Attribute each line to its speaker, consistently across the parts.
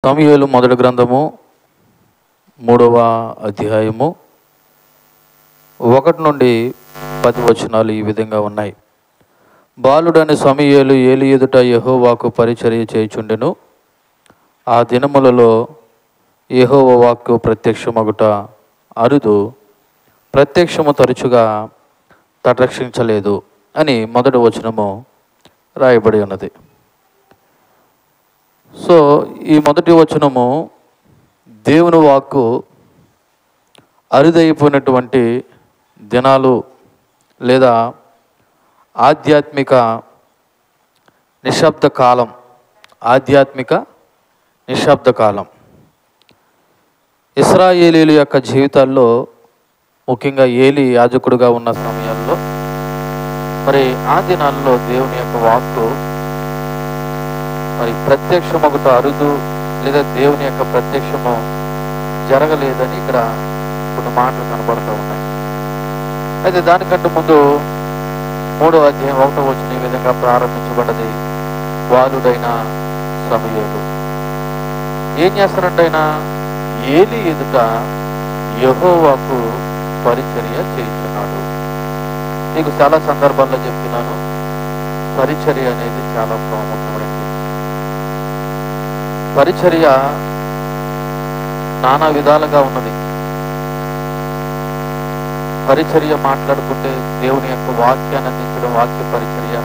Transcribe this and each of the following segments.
Speaker 1: సమూయేలు మొదటి గ్రంథము 3వ అధ్యాయము 1 నుండి 10 వచనాలు ఈ విధంగా ఉన్నాయి. బాలుడని సమూయేలు ఏలి ఎదుట యెహోవాకు పరిచర్య చేయుచుండెను. ఆ దినములలో యెహోవా వాక్కు ప్రత్యక్షమగుట అరుదు, ప్రత్యక్షము తరచుగా తటరక్షించలేదు అని మొదటి వచనము రాయబడి ఉన్నది. సో ఈ మొదటి వచనము దేవుని వాక్కు అరుదైపోయినటువంటి దినాలు లేదా ఆధ్యాత్మిక నిశ్శబ్ద కాలం, ఇశ్రాయేలీయుల యొక్క జీవితాల్లో ముఖ్యంగా ఏలి యాజకుడుగా ఉన్న సమయాల్లో మరి ఆ దినాల్లో దేవుని యొక్క వాక్కు మరి ప్రత్యక్షమగుట అరుదు లేదా దేవుని యొక్క ప్రత్యక్షము జరగలేదని ఇక్కడ కొన్ని మాటలు కనబడుతూ ఉన్నాయి. అయితే దానికంటే ముందు 3వ అధ్యాయం 1వ వచనం ఈ విధంగా ప్రారంభించబడ్డది. బాలుడైన సమూయేలు ఏం చేస్తారంటే ఆయన ఏలి ఎదుట యెహోవాకు పరిచర్య చేయించున్నాడు. నీకు చాలా సందర్భాల్లో చెప్తున్నాను, పరిచర్య అనేది చాలా ప్రాముఖ్యమైనది. పరిచర్య నానా విధాలుగా ఉన్నది. పరిచర్య మాట్లాడుకుంటే దేవుని యొక్క వాక్యాన్ని అందించడం వాక్య పరిచర్య,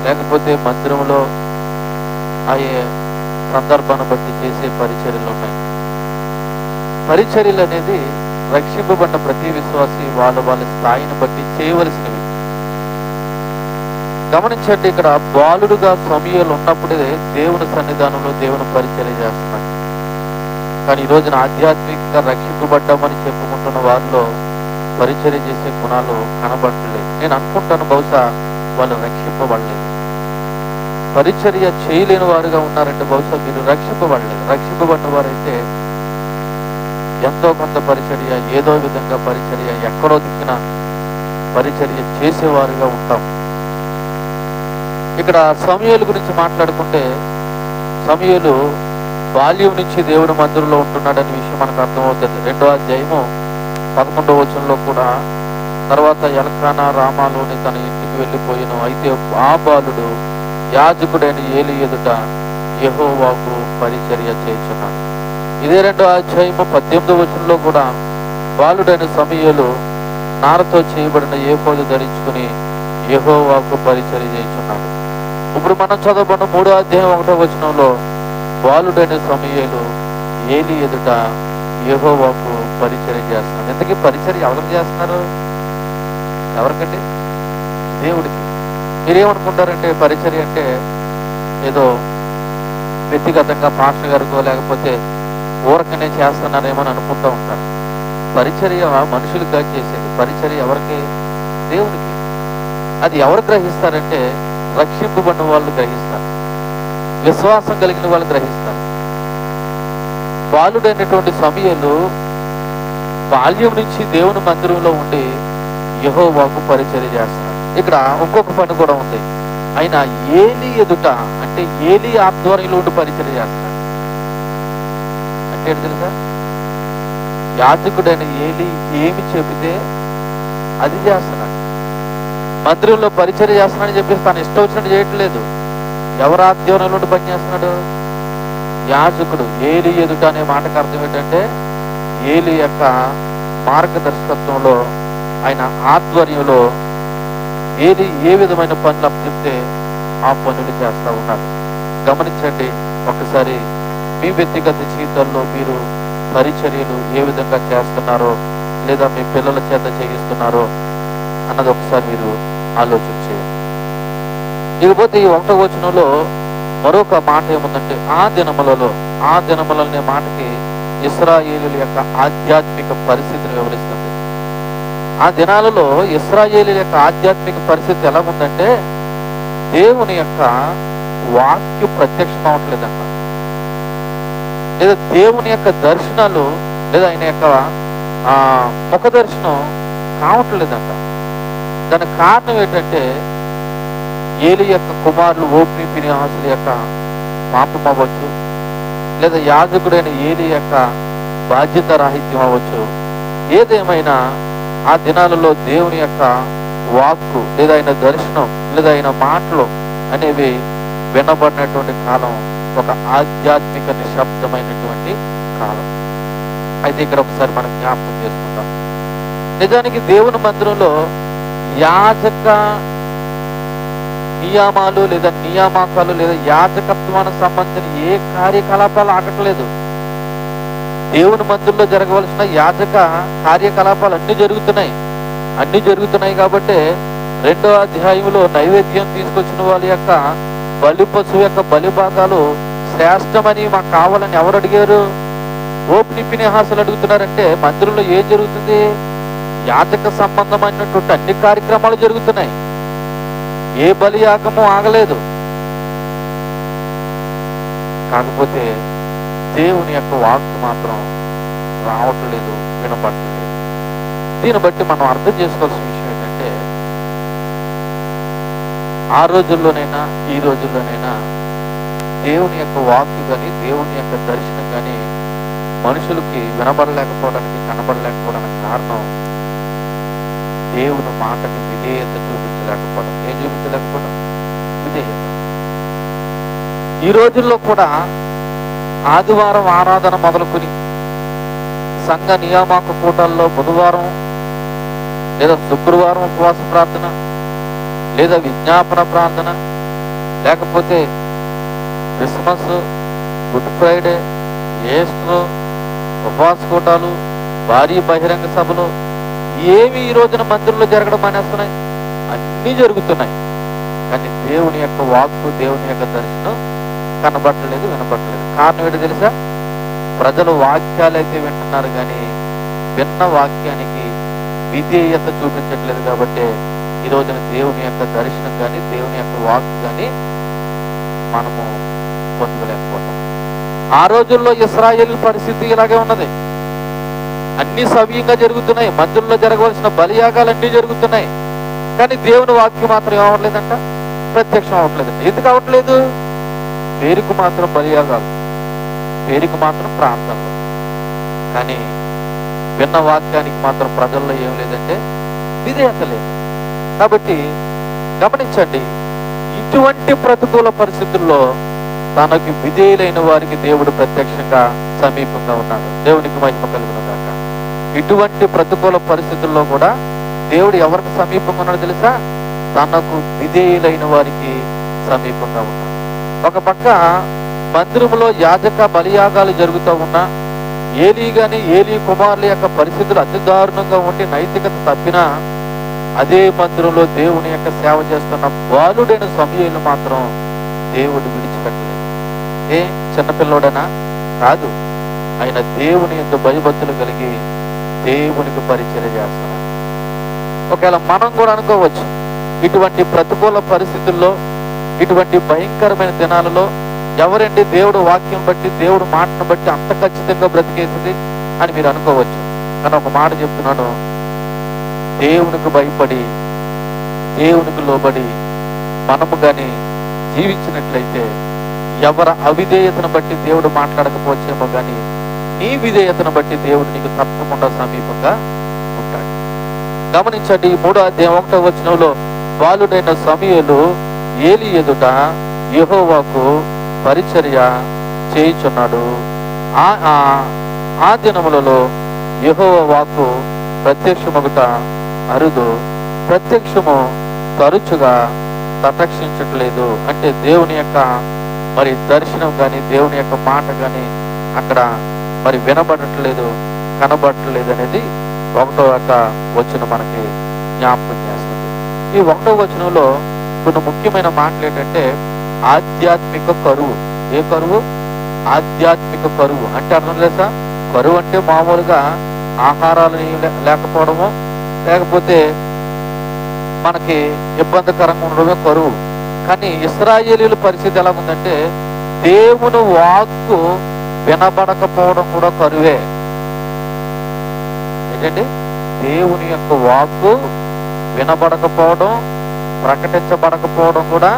Speaker 1: లేకపోతే మందిరంలో అయ్యే సందర్భాన్ని బట్టి చేసే పరిచర్యలు ఉన్నాయి. పరిచర్యలు అనేది రక్షింపబడిన ప్రతి విశ్వాసి వాళ్ళ స్థాయిని బట్టి చేయవలసినవి. గమనించండి, ఇక్కడ బాలుడుగా సమూయేలు ఉన్నప్పుడే దేవుని సన్నిధానంలో దేవుని పరిచర్య చేస్తున్నాడు. కానీ ఈ రోజున ఆధ్యాత్మికంగా రక్షింపబడ్డామని చెప్పుకుంటున్న వారిలో పరిచర్య చేసే గుణాలు కనబడలేదు. నేను అనుకుంటాను బహుశా వాళ్ళు రక్షింపబడలేదు. పరిచర్య చేయలేని వారుగా ఉన్నారంటే బహుశా వీరు రక్షింపబడలేదు. రక్షింపబడిన వారైతే ఎంతో కొంత పరిచర్య, ఏదో విధంగా పరిచర్య, ఎక్కడో దిక్కిన పరిచర్య చేసేవారుగా ఉంటాం. ఇక్కడ సమూయేలు గురించి మాట్లాడుకుంటే సమూయేలు బాల్యం నుంచి దేవుని మందిరంలో ఉంటున్నాడనే విషయం మనకు అర్థమవుతుంది. 2వ అధ్యాయము 11వ వచనంలో కూడా తర్వాత ఎల్కానా రామాలోని తన ఇంటికి వెళ్ళిపోయాను. అయితే ఆ బాలుడు యాజకుడైన ఏలి ఎదుట యెహోవాకు పరిచర్య చేయుచున్నాడు. ఇదే 2వ అధ్యాయము 18వ వచనంలో కూడా బాలుడైన సమూయేలు నారతో చేయబడిన ఏఫోదు ధరించుకుని యెహోవాకు పరిచర్య చేయుచున్నాడు. ఇప్పుడు మనం చదవబడిన 3వ అధ్యాయం 1వ వచనంలో బాలుడైన సమూయేలు ఏలి ఎదుట యెహోవాకు పరిచర్య చేస్తున్నాడు. ఎందుకు పరిచర్య ఎవరికి చేస్తున్నారు? ఎవరికండి? దేవుడికి. మీరేమనుకుంటారంటే పరిచర్య అంటే ఏదో వ్యక్తిగతంగా పాస్టర్ గారికో లేకపోతే ఊరకనే చేస్తున్నారేమో అని అనుకుంటూ ఉంటారు. పరిచర్య మనుషులుగా చేసేది. పరిచర్య ఎవరికి? దేవునికి. అది ఎవరు గ్రహిస్తారంటే రక్షింపబడిన వాళ్ళు గ్రహిస్తారు, విశ్వాసం కలిగిన వాళ్ళు గ్రహిస్తారు. బాలుడైనటువంటి సమూయేలు బాల్యం నుంచి దేవుని మందిరంలో ఉండి యెహోవాకు పరిచర్య చేస్తున్నారు. ఇక్కడ ఇంకొక పని కూడా ఉంది. ఆయన ఏలి ఎదుట అంటే ఏలి ఆధ్వర్యంలో ఉండి పరిచర్య చేస్తున్నాడు. అంటే తెలుసా, యాజకుడైన ఏలి ఏమి చెబితే అది చేస్తున్నాడు. మందిరంలో పరిచర్య చేస్తున్నాడని చెప్పేసి తను ఇష్టం వచ్చినట్టు చేయట్లేదు. ఎవరు ఆధ్వర్యంలో ఉండి పని చేస్తున్నాడు? యాజకుడు. ఏలి ఎదుట అనే మాటకు అర్థం ఏంటంటే ఏలి యొక్క మార్గదర్శకత్వంలో, ఆయన ఆధ్వర్యంలో ఏలి ఏ విధమైన పనులు అప్పచెప్తే ఆ పనులు చేస్తూ ఉన్నారు. గమనించండి ఒకసారి, మీ వ్యక్తిగత జీవితాల్లో మీరు పరిచర్యలు ఏ విధంగా చేస్తున్నారో లేదా మీ పిల్లల చేత చేయిస్తున్నారో అన్నది ఒకసారి మీరు ఆలోచించేయండి. ఇకపోతే ఈ 1వ వచనంలో మరొక మాట ఏముందంటే ఆ దినములనే మాటకి ఇశ్రాయేలీయుల యొక్క ఆధ్యాత్మిక పరిస్థితిని వివరిస్తుంది. ఆ దినాలలో ఇశ్రాయేలీయుల యొక్క ఆధ్యాత్మిక పరిస్థితి ఎలా ఉందంటే దేవుని యొక్క వాక్య ప్రత్యక్షం అవట్లేదంట, లేదా దేవుని యొక్క దర్శనాలు లేదా ఆయన యొక్క ముఖ దర్శనం కావట్లేదంట. దానికి కారణం ఏంటంటే ఏలి యొక్క కుమారులు ఓప్ని ఫినెహాసుల యొక్క పాపం అవ్వచ్చు, లేదా యాజకుడైన ఏలీ యొక్క బాధ్యత రాహిత్యం అవ్వచ్చు. ఏదేమైనా ఆ దినాలలో దేవుని యొక్క వాక్కు లేదా ఆయన దర్శనం లేదా ఆయన మాటలు అనేవి వినబడినటువంటి కాలం ఒక ఆధ్యాత్మిక నిశ్శబ్దమైనటువంటి కాలం. అయితే ఇక్కడ ఒకసారి మనం జ్ఞాపకం చేసుకుందాం. నిజానికి దేవుని మందిరంలో యాజక నియామాలు లేదా నియామకాలు లేదా యాజకత్వానికి సంబంధించిన ఏ కార్యకలాపాలు ఆగట్లేదు. దేవుని మందిరంలో జరగవలసిన యాజక కార్యకలాపాలు అన్ని జరుగుతున్నాయి కాబట్టి 2వ అధ్యాయంలో నైవేద్యం తీసుకొచ్చిన వాళ్ళ యొక్క బలి పశువు యొక్క బలి భాగాలు శ్రేష్టమని మాకు కావాలని ఎవరు అడిగారు? ఓప్ని ఫినెహాసులు అడుగుతున్నారంటే మందిరంలో ఏం జరుగుతుంది? యాజక సంబంధమైనటువంటి అన్ని కార్యక్రమాలు జరుగుతున్నాయి. ఏ బలియాగము ఆగలేదు. కాకపోతే దేవుని యొక్క వాక్కు మాత్రం రావట్లేదు, వినపడలేదు. దీన్ని బట్టి మనం అర్థం చేసుకోవాల్సిన విషయం ఏంటంటే ఆ రోజుల్లోనైనా ఈ రోజుల్లోనైనా దేవుని యొక్క వాక్కు కానీ దేవుని యొక్క దర్శనం కానీ మనుషులకి వినబడలేకపోవడానికి కనబడలేకపోవడానికి కారణం దేవుని మాటకి విధేయత చూపించలేకపోవడం. ఏం చూపించలేకపోవడం? విధేయత. ఈ రోజుల్లో కూడా ఆదివారం ఆరాధన మొదలుకొని సంఘ నియామక కూటాల్లో బుధవారం లేదా శుక్రవారం ఉపవాస ప్రార్థన లేదా విజ్ఞాపన ప్రార్థన లేకపోతే క్రిస్మస్, గుడ్ ఫ్రైడే, ఈస్టర్, ఉపవాస కూటాలు, భారీ బహిరంగ సభలు ఏమి ఈ రోజున మందిరంలో జరగడం మానేస్తున్నాయి? అన్నీ జరుగుతున్నాయి. కానీ దేవుని యొక్క వాక్కు దేవుని యొక్క దర్శనం కనబట్టలేదు, వినపట్టలేదు. కారణం ఏంటో తెలుసా? ప్రజలు వాక్యాలైతే వింటున్నారు కానీ విన్న వాక్యానికి విధేయత చూపించట్లేదు. కాబట్టి ఈ రోజున దేవుని యొక్క దర్శనం కానీ దేవుని యొక్క వాక్కు కానీ మనము పొందలేకపోతాం. ఆ రోజుల్లో ఇశ్రాయేలు పరిస్థితి ఇలాగే ఉన్నది. అన్ని సవ్యంగా జరుగుతున్నాయి. మందిరంలో జరగవలసిన బలియాగాలు అన్నీ జరుగుతున్నాయి. కానీ దేవుని వాక్యం మాత్రం ఏమవట్లేదంట? ప్రత్యక్షం అవ్వట్లేదంట. ఎందుకు అవ్వట్లేదు? పేరుకు మాత్రం బలియాగాలు, పేరుకు మాత్రం ప్రార్థనలు, కానీ విన్న వాక్యానికి మాత్రం ప్రజల్లో ఏం లేదంటే విధేయత లేదు. కాబట్టి గమనించండి, ఇటువంటి ప్రతికూల పరిస్థితుల్లో తనకి విధేయులైన వారికి దేవుడు ప్రత్యక్షంగా సమీపంగా ఉన్నాడు. దేవునికి మహిమ కలుగును గాక. ఇటువంటి ప్రతికూల పరిస్థితుల్లో కూడా దేవుడు ఎవరికి సమీపంగా ఉన్నాడో తెలుసా? తనకు విధేయులైన వారికి సమీపంగా ఉన్నాడు. ఒక పక్క మందిరంలో యాజక బలియాగాలు జరుగుతూ ఉన్నా ఏలీ గాని ఏలీ కుమారుల యొక్క పరిస్థితులు అతి దారుణంగా ఉండి నైతికత తప్పినా అదే మందిరంలో దేవుని యొక్క సేవ చేస్తున్న బాలుడైన సమూయేలు మాత్రం దేవుడు విడిచిపెట్టలేదు. ఏ చిన్నపిల్లోడనా? కాదు. ఆయన దేవుని యొక్క భయభక్తులు కలిగి దేవునికి పరిచర్య చేస్తున్నాడు. ఒకవేళ మనం కూడా అనుకోవచ్చు, ఇటువంటి ప్రతికూల పరిస్థితుల్లో ఇటువంటి భయంకరమైన దినాలలో ఎవరండి దేవుడు వాక్యం బట్టి దేవుడు మాటను బట్టి అంత ఖచ్చితంగా బ్రతికేసింది అని మీరు అనుకోవచ్చు. కానీ ఒక మాట చెప్తున్నాను, దేవునికి భయపడి దేవునికి లోబడి మనము కానీ జీవించినట్లయితే ఎవరి అవిధేయతను బట్టి దేవుడు మాట్లాడకపోవచ్చేమో కానీ నీ విధేయతను బట్టి దేవుడు నీకు తప్పకుండా సమీపంగా ఉంటాడు. గమనించండి, 3వ అధ్యాయం 1వ వచనంలో బాలుడైన సమూయేలు ఏలీ ఎదుట యెహోవాకు పరిచర్య చేయుచున్నాడు. ఆ దినములలో యెహోవా వాక్కు ప్రత్యక్షమగుట అరుదు, ప్రత్యక్షము తరచుగా తటక్షించట్లేదు. అంటే దేవుని యొక్క మరి దర్శనం కానీ దేవుని యొక్క మాట కానీ అక్కడ మరి వినబడట్లేదు, కనబడట్లేదు అనేది 1వ వచనం మనకి జ్ఞాపకం చేస్తుంది. ఈ 1వ వచనంలో కొన్ని ముఖ్యమైన మాటలు ఏంటంటే ఆధ్యాత్మిక కరువు. ఏ కరువు? ఆధ్యాత్మిక కరువు. అంటే అర్థం లేదా? కరువు అంటే మామూలుగా ఆహారాలు లేకపోవడము, లేకపోతే మనకి ఇబ్బందికరంగా ఉండడమే కరువు. కానీ ఇశ్రాయేలీల పరిస్థితి ఎలా ఉందంటే దేవుని వాక్కు వినబడకపోవడం కూడా కరువే. ఏంటంటే దేవుని యొక్క వాక్కు వినబడకపోవడం, ప్రకటించబడకపోవడం కూడా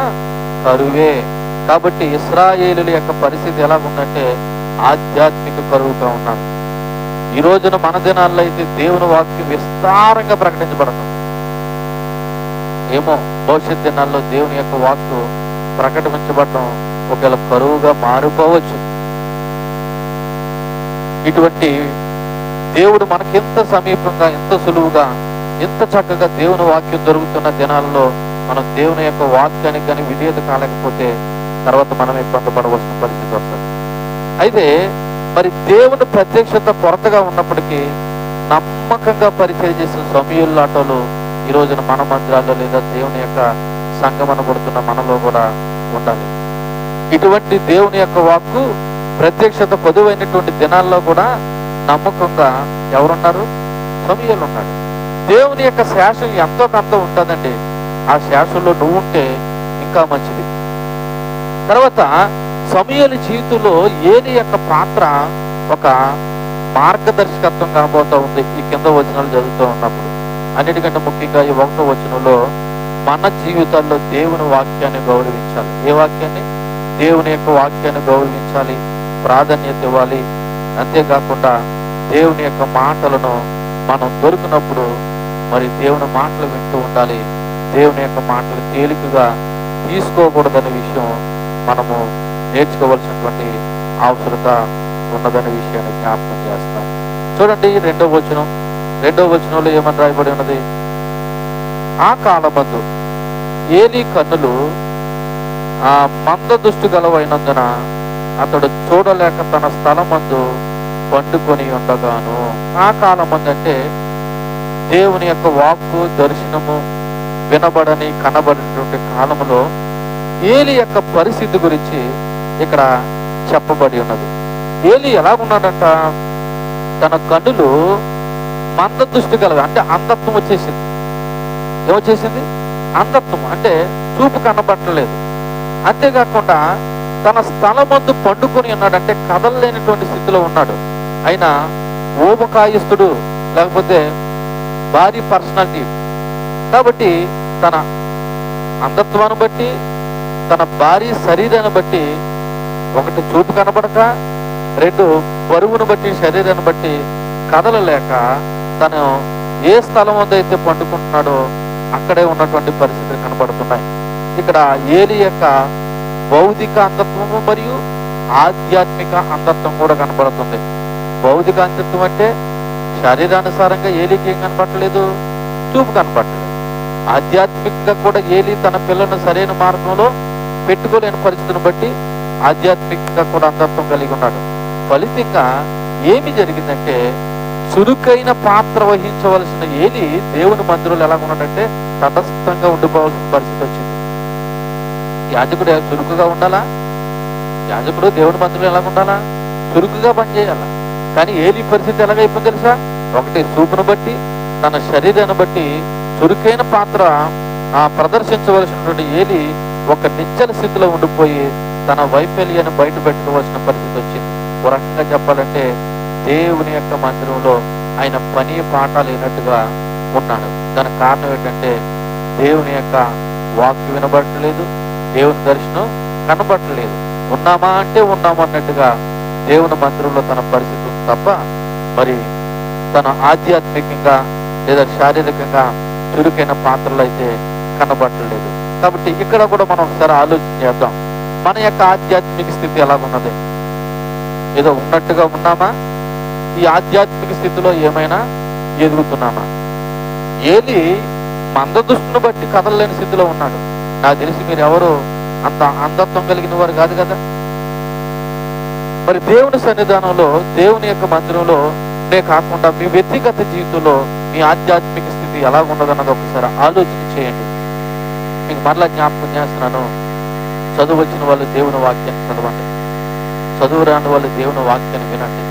Speaker 1: కరువే. కాబట్టి ఇశ్రాయేలీల యొక్క పరిస్థితి ఎలా ఉందంటే ఆధ్యాత్మిక కరువుగా ఉన్నారు. ఈ రోజున మన దినాల్లో అయితే దేవుని వాక్యం విస్తారంగా ప్రకటించబడుతుంది. ఏమో భవిష్యత్ దినాల్లో దేవుని యొక్క వాక్కు ప్రకటించబడటం ఒకవేళ కరువుగా మారిపోవచ్చు. ఇటువంటి దేవుడు మనకెంత సమీపంగా, ఎంత సులువుగా, ఎంత చక్కగా దేవుని వాక్యం దొరుకుతున్న దినాల్లో మనం దేవుని యొక్క వాక్యానికి కానీ విధేయత కాలేకపోతే తర్వాత మనం ఇబ్బంది పడవలసిన పరిస్థితి వస్తుంది. అయితే మరి దేవుని ప్రత్యక్షత కొరతగా ఉన్నప్పటికీ నమ్మకంగా పరిచయం చేసిన సమూయేలు ఆటోలు ఈ రోజున మన మందిరాల్లో లేదా దేవుని యొక్క సంగమనబడుతున్న మనలో కూడా ఉండాలి. ఇటువంటి దేవుని యొక్క వాక్కు ప్రత్యక్షత పొదువైనటువంటి దినాల్లో కూడా నమ్మకంగా ఎవరున్నారు? సమూయేలు ఉన్నాడు. దేవుని యొక్క శాసనం ఎంతో కొంత ఉంటుందండి. ఆ శాసనంలో నువ్వు ఉంటే ఇంకా మంచిది. తర్వాత సమూయేలు జీవితంలో ఏలి యొక్క పాత్ర ఒక మార్గదర్శకత్వం కాబోతా ఉంది. ఈ కింద వచనాలు చదువుతూ ఉన్నప్పుడు అన్నిటికంటే ముఖ్యంగా ఈ 1వ వచనంలో మన జీవితాల్లో దేవుని వాక్యాన్ని గౌరవించాలి. ఏ వాక్యాన్ని? దేవుని యొక్క వాక్యాన్ని గౌరవించాలి, ప్రాధాన్యత ఇవ్వాలి. అంతేకాకుండా దేవుని యొక్క మాటలను మనం దొరికినప్పుడు మరి దేవుని మాటలు వింటూ ఉండాలి. దేవుని యొక్క మాటలు తేలికగా తీసుకోకూడదనే విషయం మనము నేర్చుకోవాల్సినటువంటి అవసరత ఉన్నదనే విషయాన్ని జ్ఞాపకం చేస్తాం. చూడండి 2వ వచనం. 2వ వచనంలో ఏమని రాయబడి ఉన్నది? ఆ కాలమందు ఏలీ కన్నులు మంద దృష్టి గలవైనందున అతడు చూడలేక తన స్థలమందు పండుకొని ఉండగాను. ఆ కాలమందు అంటే దేవుని యొక్క వాక్కు, దర్శనము వినబడని కనబడినటువంటి కాలములో ఏలీ యొక్క పరిస్థితి గురించి ఇక్కడ చెప్పబడి ఉన్నది. ఏలీ ఎలాగున్నాడంట? తన కన్నులు మంద దృష్టి గలవి, అంటే అంధత్వం వచ్చేసింది. ఏమొచ్చేసింది? అంధత్వం అంటే చూపు కనబట్టలేదు. అంతేకాకుండా తన స్థలమందు పండుకొని ఉన్నాడంటే కదలలేనటువంటి స్థితిలో ఉన్నాడు. అయినా ఊబకాయస్తుడు, లేకపోతే భారీ పర్సనాలిటీ కాబట్టి తన అంధత్వాన్ని బట్టి, తన భారీ శరీరాన్ని బట్టి, ఒకటి చూపు కనబడక, 2 బరువును బట్టి, శరీరాన్ని బట్టి కదలలేక తను ఏ స్థలం వద్దైతే పండుకుంటున్నాడో అక్కడే ఉన్నటువంటి పరిస్థితులు కనబడుతున్నాయి. ఇక్కడ ఏలీ యొక్క భౌతిక అంధత్వము మరియు ఆధ్యాత్మిక అంధత్వం కూడా కనబడుతుంది. భౌతిక అంధత్వం అంటే శరీరానుసారంగా ఏలీకి ఏం కనపడలేదు? చూపు కనపడలేదు. ఆధ్యాత్మికంగా కూడా ఏలీ తన పిల్లలను సరైన మార్గంలో పెట్టుకోలేని పరిస్థితిని బట్టి ఆధ్యాత్మికంగా కూడా అంధత్వం కలిగి ఉన్నాడు. ఫలితంగా ఏమి జరిగిందంటే చురుకైన పాత్ర వహించవలసిన ఏలీ దేవుని మందిరంలో ఎలా ఉన్నాడంటే తటస్థంగా ఉండిపోవాల్సిన పరిస్థితి వచ్చింది. యాజకుడు చురుకుగా ఉండాలా? యాజకుడు దేవుని మందిరంలో ఎలా ఉండాలా? చురుకుగా పనిచేయాలా? కానీ ఏలీ పరిస్థితి ఎలాగైపోయింది తెలుసా? ఒకటి చూపును బట్టి, తన శరీరాన్ని బట్టి చురుకైన పాత్ర ప్రదర్శించవలసినటువంటి ఏలీ ఒక నిశ్చల స్థితిలో ఉండిపోయి తన వైఫల్యాన్ని బయట పెట్టుకోవాల్సిన పరిస్థితి వచ్చింది. ఒక రకంగా చెప్పాలంటే దేవుని యొక్క మందిరంలో ఆయన పని పాట లేనట్టుగా ఉన్నాడు. దానికి కారణం ఏంటంటే దేవుని యొక్క వాక్యం వినబడట్లేదు, దేవుని దర్శనం కనబడట్లేదు. ఉన్నామా అంటే ఉన్నాము అన్నట్టుగా దేవుని మందిరంలో తన పరిస్థితి ఉంది తప్ప మరి తన ఆధ్యాత్మికంగా లేదా శారీరకంగా చురుకైన పాత్రలు అయితే కనబడట్లేదు. కాబట్టి ఇక్కడ కూడా మనం ఒకసారి ఆలోచన చేద్దాం. మన యొక్క ఆధ్యాత్మిక స్థితి ఎలాగున్నది? ఏదో ఉన్నట్టుగా ఉన్నామా? ఈ ఆధ్యాత్మిక స్థితిలో ఏమైనా ఎదుగుతున్నామా? ఏలీ మంద దృష్టిని బట్టి కదలలేని స్థితిలో ఉన్నాడు. నాకు తెలిసి మీరు ఎవరు అంత అంధత్వం కలిగిన వారు కాదు కదా. మరి దేవుని సన్నిధానంలో, దేవుని యొక్క మందిరంలో కాకుండా మీ వ్యక్తిగత జీవితంలో మీ ఆధ్యాత్మిక స్థితి ఎలా ఉన్నదన్నది ఒకసారి ఆలోచన చేయండి. మీకు మరలా జ్ఞాపకం చేస్తున్నాను, చదువు వచ్చిన వాళ్ళు దేవుని వాక్యాన్ని చదవండి, చదువు రాని వాళ్ళు దేవుని వాక్యాన్ని వినండి.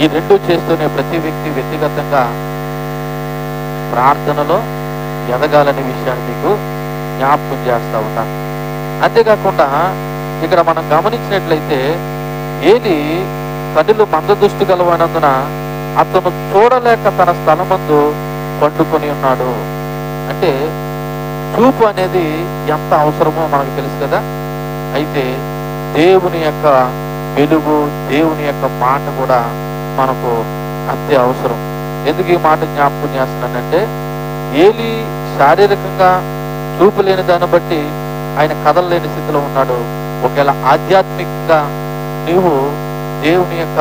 Speaker 1: ఈ 2 చేస్తూనే ప్రతి వ్యక్తి వ్యక్తిగతంగా ప్రార్థనలో ఎదగాలనే విషయాన్ని మీకు జ్ఞాపకం చేస్తూ ఉంటాను. అంతేకాకుండా ఇక్కడ మనం గమనించినట్లయితే ఏలీ కన్నులు మందదృష్టి గలవైనందున అతను చూడలేక తన స్థలమందు పండుకొని ఉన్నాడు. అంటే చూపు అనేది ఎంత అవసరమో మనకు తెలుసు కదా. అయితే దేవుని యొక్క వెలుగు, దేవుని యొక్క మాట కూడా మనకు అంతే అవసరం. ఎందుకు ఈ మాట జ్ఞాపకం చేస్తున్నానంటే, ఏలి శారీరకంగా చూపు లేని దాన్ని బట్టి ఆయన కదలలేని స్థితిలో ఉన్నాడు. ఒకవేళ ఆధ్యాత్మికంగా నీవు దేవుని యొక్క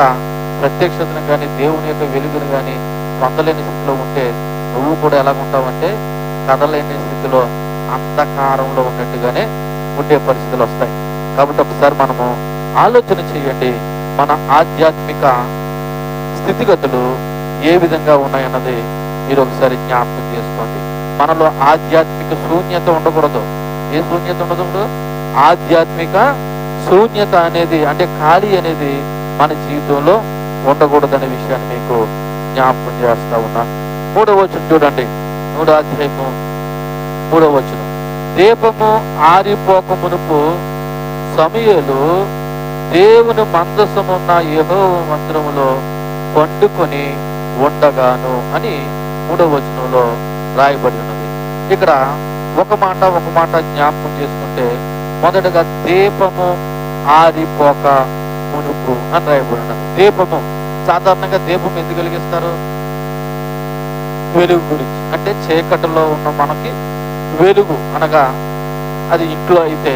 Speaker 1: ప్రత్యక్షతను కానీ దేవుని యొక్క వెలుగును కానీ పొందలేని స్థితిలో ఉంటే నువ్వు కూడా ఎలాగుంటావంటే కదలేని స్థితిలో అంధకారంలో ఉన్నట్టుగానే ఉండే పరిస్థితులు వస్తాయి. కాబట్టి ఒకసారి మనము ఆలోచన చేయండి, మన ఆధ్యాత్మిక స్థితిగతులు ఏ విధంగా ఉన్నాయన్నది మీరు ఒకసారి జ్ఞాపకం చేసుకోండి. మనలో ఆధ్యాత్మిక శూన్యత ఉండకూడదు. ఏ శూన్యత ఉండదు? ఆధ్యాత్మిక శూన్యత అనేది, అంటే ఖాళీ అనేది మన జీవితంలో ఉండకూడదనే విషయాన్ని మీకు జ్ఞాపకం చేస్తా ఉన్నా. 3వ వచనం చూడండి, 3వ అధ్యాయము 3వ వచనం. దీపము ఆరిపోక మునుపు సమూయేలు దేవుని మందసమున్న యెహోవా మందిరములో పండుకొని ఉండగాను అని 3వ వచనంలో రాయబడి ఉన్నది. ఇక్కడ ఒక మాట జ్ఞాపకం చేసుకుంటే, మొదటగా దీపము ఆరిపోక మునుపు అని రాయబడి ఉన్నది. దీపము, సాధారణంగా దీపం ఎందుకు వెలిగిస్తారు? వెలుగు గురించి. అంటే చీకటిలో ఉన్న మనకి వెలుగు అనగా, అది ఇంట్లో అయితే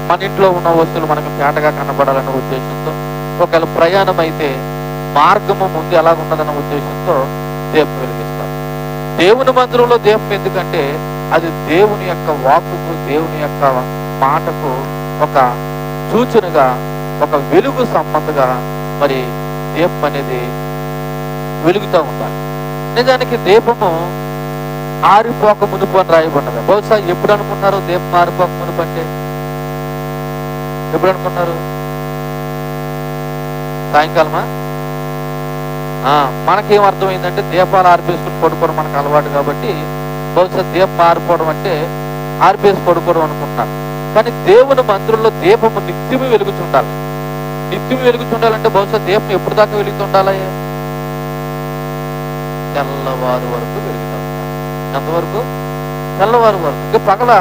Speaker 1: మన ఇంట్లో ఉన్న వస్తువులు మనకు తేటగా కనబడాలన్న ఉద్దేశంతో, ఒకవేళ ప్రయాణం అయితే మార్గము ముందు ఎలాగున్నదన్న ఉద్దేశంతో దీపం వెలిగిస్తారు. దేవుని మందిరంలో దీపం ఎందుకంటే అది దేవుని యొక్క వాక్కుకు, దేవుని యొక్క మాటకు ఒక సూచనగా, ఒక వెలుగు సంబంధంగా మరి దీపం అనేది వెలుగుతూ ఉండాలి. నిజానికి దీపము ఆరిపోక మునుపు అని రాయబడినది. బహుశా ఎప్పుడు అనుకున్నారు దీపం ఆరిపోక మునుపు అంటే? ఎప్పుడు అనుకున్నారు? సాయంకాలమా? మనకేం అర్థమైందంటే దీపాలు ఆర్పేసుకుని పడుకోవడం మనకు అలవాటు కాబట్టి బహుశా దీపం ఆరిపోవడం అంటే ఆర్పేసి పడుకోవడం అనుకుంటున్నారు. కానీ దేవుని మందిరంలో దీపము నిత్యము వెలుగుతుండాలి. నిత్యం వెలుగుతుండాలంటే బహుశా దీపం ఎప్పుడు దాకా వెలుగుతుండాలి? తెల్లవారు వరకు వెలుగుతూ ఉండాలి. ఎంతవరకు? తెల్లవారు వరకు. ఇంకా పగల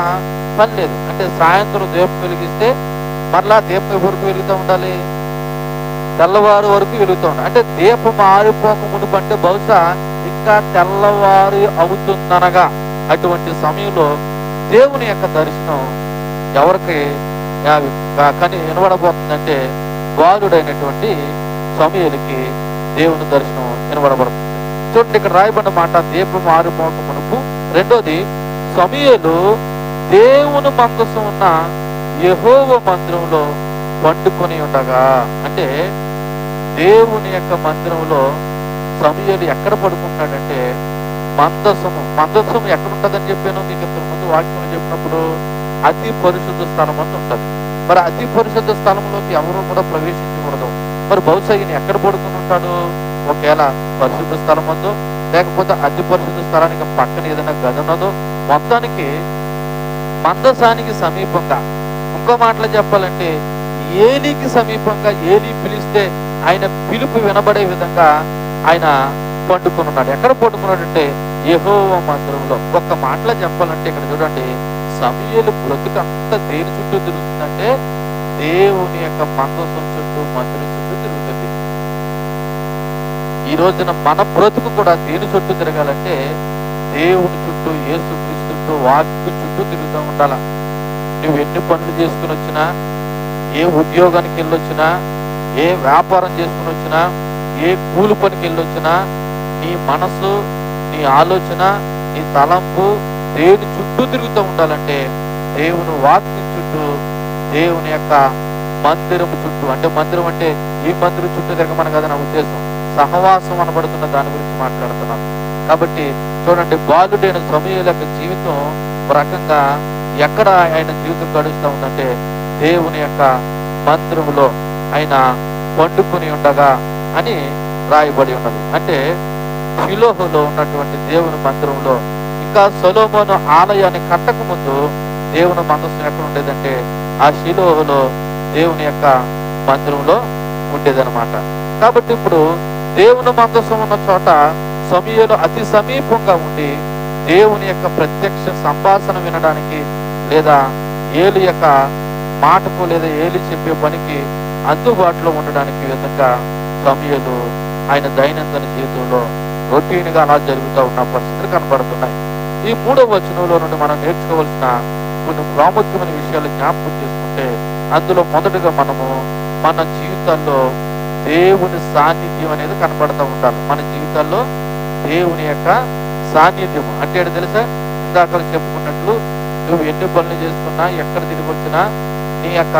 Speaker 1: పని లేదు. అంటే సాయంత్రం దీపం వెలిగిస్తే మరలా దీపం వరకు వెలుగుతూ ఉండాలి, తెల్లవారు వరకు వెలుగుతూ ఉండాలి. అంటే దీపం ఆరిపోక మునుపు అంటే బహుశా ఇంకా తెల్లవారు అవుతుందనగా అటువంటి సమయంలో దేవుని యొక్క దర్శనం ఎవరికి కానీ వినబడబోతుందంటే, బాలుడైనటువంటి సమూయేలుకి దేవుని దర్శనం వినబడబడుతుంది. చూడండి, ఇక్కడ రాయబడిన మాట దీపం ఆరిపోక మునుపు. రెండోది, సమూయేలు దేవుని మందసం ఉన్న యెహోవా మందిరంలో పండుకొని ఉండగా. అంటే దేవుని యొక్క మందిరంలో సమూయేలు ఎక్కడ పడుకుంటాడంటే మందసము ఎక్కడ ఉంటుందని చెప్పాను మీకు ఇంతకు ముందు వాక్యంలో చెప్పినప్పుడు, అతి పరిశుద్ధ స్థలం అని ఉంటుంది. మరి అతి పరిశుద్ధ స్థలంలోకి ఎవరు కూడా ప్రవేశించకూడదు. మరి బహుశా ఈయన ఎక్కడ పడుకుని ఉంటాడు? ఒకవేళ పరిశుద్ధ స్థలం ఉందో, లేకపోతే అతి పరిశుద్ధ స్థలానికి పక్కన ఏదైనా గది ఉన్నదో, మొత్తానికి మందసానికి సమీపంగా, ఇంకో మాటలో చెప్పాలంటే ఏలీకి సమీపంగా, ఏలీ పిలిస్తే ఆయన పిలుపు వినబడే విధంగా ఆయన పండుకొని ఉన్నాడు. ఎక్కడ పండుకున్నాడంటే యెహోవా మందిరంలో. ఒక్క మాటలో చెప్పాలంటే ఇక్కడ చూడండి, సమూయేలు బ్రతుకంతా దేని చుట్టూ తిరుగుతుందంటే దేవుని యొక్క మందసం చుట్టూ, మందిరం చుట్టూ తిరుగుతుంది. ఈ రోజున మన బ్రతుకు కూడా దేని చుట్టూ తిరగాలంటే దేవుని చుట్టూ, యేసుక్రీస్తు చుట్టూ, వాక్కు చుట్టూ తిరుగుతూ ఉండాల. నువ్వు ఎన్ని పనులు చేసుకుని వచ్చినా, ఏ ఉద్యోగానికి వెళ్ళొచ్చినా, ఏ వ్యాపారం చేసుకుని వచ్చినా, ఏ కూలి పనికి వెళ్ళొచ్చినా, నీ మనసు, నీ ఆలోచన, నీ తలంపు దేవుని చుట్టూ తిరుగుతూ ఉండాలంటే దేవుని వాక్యం చుట్టూ, దేవుని యొక్క మందిరం చుట్టూ. అంటే మందిరం అంటే ఈ మందిరం చుట్టూ తిరగమని కదా నా ఉద్దేశం, సహవాసం అనబడుతున్న దాని గురించి మాట్లాడుతున్నాం. కాబట్టి చూడండి, బాలుడైన సమూయేలు యొక్క జీవితం ఒక రకంగా ఎక్కడ ఆయన జీవితం గడుస్తూ ఉందంటే దేవుని యొక్క మందిరంలో ఆయన పండుకొని ఉండగా అని రాయబడి ఉన్నది. అంటే షిలోహులో ఉన్నటువంటి దేవుని మందిరంలో, ఇంకా సొలొమోను ఆలయాన్ని కట్టక ముందు దేవుని మందసం ఎక్కడ ఉండేదంటే ఆ షిలోహులో దేవుని యొక్క మందిరంలో ఉండేదన్నమాట. కాబట్టి ఇప్పుడు దేవుని మందసం ఉన్న చోట సమూయేలు అతి సమీపంగా ఉండి దేవుని యొక్క ప్రత్యక్ష సంభాషణ వినడానికి, లేదా ఏలు యొక్క మాటకు, లేదా ఏలు చెప్పే పనికి అందుబాటులో ఉండడానికి విధంగా సమూయేలు ఆయన దైనందిన జీవితంలో రొటీన్ గా అలా జరుగుతూ ఉన్న పరిస్థితులు కనపడుతున్నాయి. ఈ 3వ వచనంలో నుండి మనం నేర్చుకోవాల్సిన కొన్ని ప్రాముఖ్యమైన విషయాలు జ్ఞాపకం చేసుకుంటే, అందులో మొదటగా మనము మన జీవితాల్లో దేవుని సాన్నిధ్యం అనేది కనపడుతూ ఉండాలి. మన జీవితాల్లో దేవుని యొక్క సాన్నిధ్యం అంటే ఏంటో తెలుసా? ఇందాక చెప్పుకున్నట్లు నువ్వు ఎన్ని పనులు చేసుకున్నా, ఎక్కడ తిరిగి వచ్చినా నీ యొక్క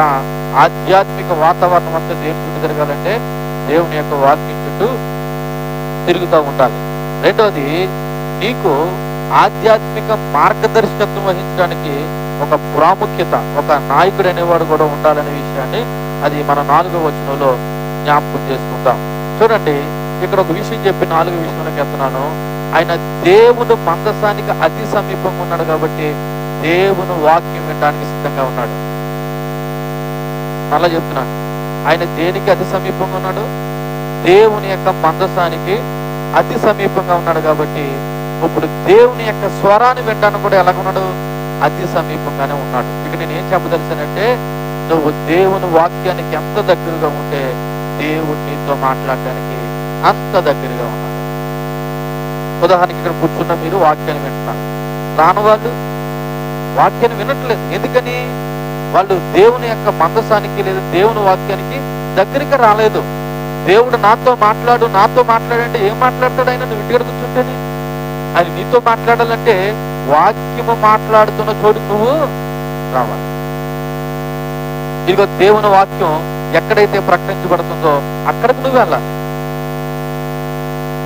Speaker 1: ఆధ్యాత్మిక వాతావరణం అంతా దేని చుట్టూ తిరగాలంటే దేవుని యొక్క వాక్యం చుట్టూ తిరుగుతూ ఉండాలి. రెండోది, నీకు ఆధ్యాత్మిక మార్గదర్శకత్వం వహించడానికి ఒక ప్రాముఖ్యత, ఒక నాయకుడు అనేవాడు కూడా ఉండాలనే విషయాన్ని అది మన 4వ వచనంలో జ్ఞాపకం చేసుకుంటాం. చూడండి, ఇక్కడ ఒక విషయం చెప్పి 4వ విషయంలోకి వెళ్తున్నాను. ఆయన దేవుని మందసానికి అతి సమీపంగా ఉన్నాడు కాబట్టి దేవుని వాక్యం వినడానికి సిద్ధంగా ఉన్నాడు. మళ్ళా చెప్తున్నాను, ఆయన దేనికి అతి సమీపంగా ఉన్నాడు? దేవుని యొక్క మందసానికి అతి సమీపంగా ఉన్నాడు కాబట్టి ఇప్పుడు దేవుని యొక్క స్వరాన్ని వినడానికి కూడా ఎలాగున్నాడు? అతి సమీపంగానే ఉన్నాడు. ఇక నేను ఏం చెప్పదలిసానంటే, నువ్వు దేవుని వాక్యానికి ఎంత దగ్గరగా ఉంటే దేవుడు నీతో మాట్లాడడానికి అంత దగ్గరగా ఉన్నాడు. ఉదాహరణకి ఇక్కడ కూర్చున్న మీరు వాక్యాన్ని వింటున్నారు, రాని వాళ్ళు వాక్యాన్ని వినట్లేదు. ఎందుకని? వాళ్ళు దేవుని యొక్క మందసానికి లేదా దేవుని వాక్యానికి దగ్గరికి రాలేదు. దేవుడు నాతో మాట్లాడంటే ఏం మాట్లాడతాడు ఆయన? నువ్వు ఇంటికి కూర్చుంటేనే. ఆయన నీతో మాట్లాడాలంటే వాక్యము మాట్లాడుతున్న చోటు నువ్వు రావాలి. ఇదిగో దేవుని వాక్యం ఎక్కడైతే ప్రకటించబడుతుందో అక్కడికి నువ్వు వెళ్ళాలి.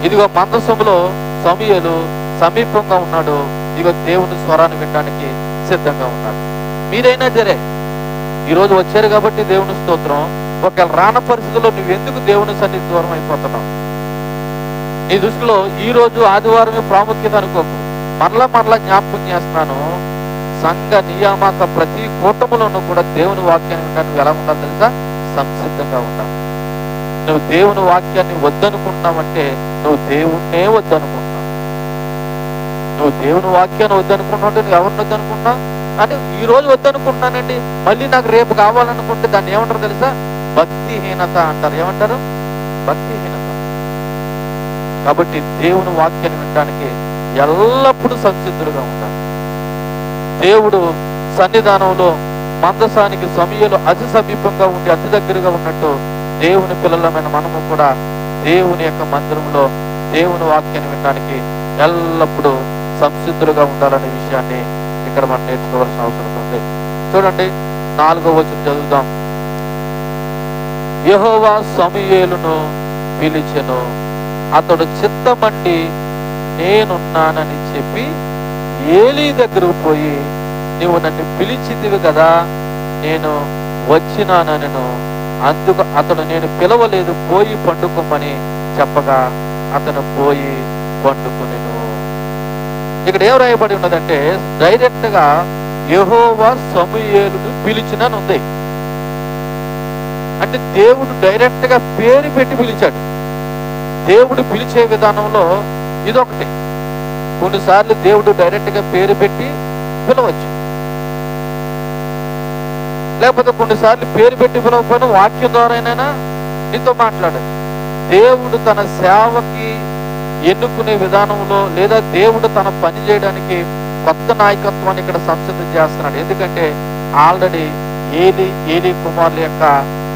Speaker 1: ఇదిగో మందసములో సమూయేలు సమీపంగా ఉన్నాడు. ఇదిగో దేవుని స్వరాన్ని వినడానికి సిద్ధంగా ఉన్నాడు. మీరైనా సరే ఈరోజు వచ్చారు కాబట్టి దేవుని స్తోత్రం. ఒకవేళ రాన పరిస్థితుల్లో నువ్వెందుకు దేవుని సన్నిధి దూరం అయిపోతున్నావు? నీ దృష్టిలో ఈ రోజు ఆదివారమే ప్రాముఖ్యత అనుకోకు. మరలా జ్ఞాపకం చేస్తున్నాను, సంఘ నియామక ప్రతి కూటములోనూ కూడా దేవుని వాక్యాన్ని వినడానికి నువ్వు ఎలా ఉండాలి తెలుసా? సంసిద్ధంగా ఉండాలి. నువ్వు దేవుని వాక్యాన్ని వద్దనుకుంటున్నావంటే నువ్వు దేవుణ్ణే వద్దనుకుంటున్నావు. నువ్వు దేవుని వాక్యాన్ని వద్దనుకుంటున్నావు అంటే నువ్వు ఎవరిని వద్దనుకుంటున్నావు? అంటే ఈ రోజు వద్దనుకుంటున్నానండి, మళ్ళీ నాకు రేపు కావాలనుకుంటే దాన్ని ఏమంటారు తెలుసా? భక్తిహీనత అంటారు. ఏమంటారు? భక్తిహీనత. కాబట్టి దేవుని వాక్యాన్ని వినడానికి ఎల్లప్పుడూ సంసిద్ధులుగా ఉండాలి. దేవుడు సన్నిధానంలో మందసానికి సమూయేలు అతి సమీపంగా ఉండి అతి దగ్గరగా ఉన్నట్టు దేవుని పిల్లలమైన మనము కూడా దేవుని యొక్క మందిరంలో దేవుని వాక్యాన్ని వినడానికి ఎల్లప్పుడూ సంసిద్ధులుగా ఉండాలనే విషయాన్ని ఇక్కడ మనం నేర్చుకోవాల్సిన అవసరం ఉంది. చూడండి, 4వ వచనం చదువుదాం. యెహోవా సమూయేలును పిలిచెను, అతడు చిత్తమండి నేనున్నానని చెప్పి ఏలీ దగ్గరకు పోయి, నీవు నన్ను పిలిచితివి కదా, నేను వచ్చినానను. అందుకు అతడు, నేను పిలవలేదు, పోయి పండుకోమని చెప్పగా అతను పోయి పండుకొనెను. ఇక్కడ ఏం రాయబడి ఉన్నదంటే, డైరెక్ట్ గా యెహోవా సమూయేలును పిలిచినని ఉంది. అంటే దేవుడు డైరెక్ట్ గా పేరు పెట్టి పిలిచాడు. దేవుడు పిలిచే విధానంలో ఇదొకటి. కొన్నిసార్లు దేవుడు డైరెక్ట్ గా పేరు పెట్టి పిలవచ్చు, లేకపోతే కొన్నిసార్లు పేరు పెట్టి పిలవకపోయినా వాక్యం ద్వారానైనా నీతో మాట్లాడచ్చు. దేవుడు తన సేవకి ఎన్నుకునే విధానంలో లేదా దేవుడు తన పని చేయడానికి కొత్త నాయకత్వాన్ని ఇక్కడ సంసిద్ధం చేస్తున్నాడు. ఎందుకంటే ఆల్రెడీ ఏలీ కుమారుల యొక్క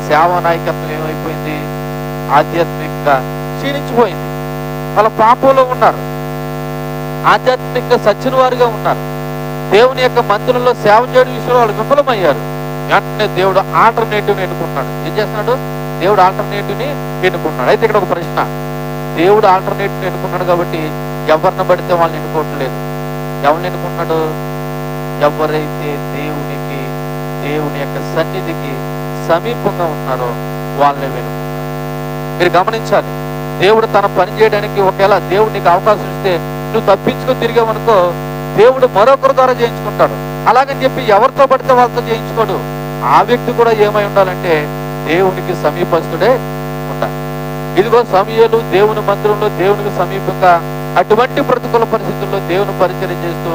Speaker 1: సేవా నాయకత్వం ఏమైపోయింది? ఆధ్యాత్మికంగా క్షీణించిపోయింది. వాళ్ళ పాపంలో ఉన్నారు, ఆధ్యాత్మికంగా సచ్చిన వారుగా ఉన్నారు. దేవుని యొక్క మందిరంలో సేవ చేయడం విషయంలో వాళ్ళు విఫలమయ్యారు. వెంటనే దేవుడు ఆల్టర్నేటివ్ ఎన్నుకుంటున్నాడు. ఏం చేస్తున్నాడు? దేవుడు ఆల్టర్నేటివ్ ని ఎన్నుకుంటున్నాడు. అయితే ఇక్కడ ఒక ప్రశ్న, దేవుడు ఆల్టర్నేటివ్ ఎన్నుకున్నాడు కాబట్టి ఎవరిని పడితే వాళ్ళని ఎన్నుకోవట్లేదు. ఎవరిని ఎన్నుకుంటున్నాడు? ఎవరైతే దేవుని యొక్క సన్నిధికి సమీపంగా ఉన్నారో వాళ్ళని వెనుకుంటున్నాడు. మీరు గమనించాలి, దేవుడు తన పని చేయడానికి ఒకవేళ దేవుడు నీకు అవకాశం ఇస్తే నువ్వు తప్పించుకొని తిరిగావనుకో, దేవుడు మరొకరి ద్వారా చేయించుకుంటాడు. అలాగని చెప్పి ఎవరితో పడితే వాళ్ళతో చేయించుకోడు. ఆ వ్యక్తి కూడా ఏమై ఉండాలంటే దేవునికి సమీపస్తుడే ఉండాలి. ఇదిగో సమూయేలు దేవుని మందిరంలో దేవునికి సమీపంగా అటువంటి ప్రతికూల పరిస్థితుల్లో దేవుని పరిచయం చేస్తూ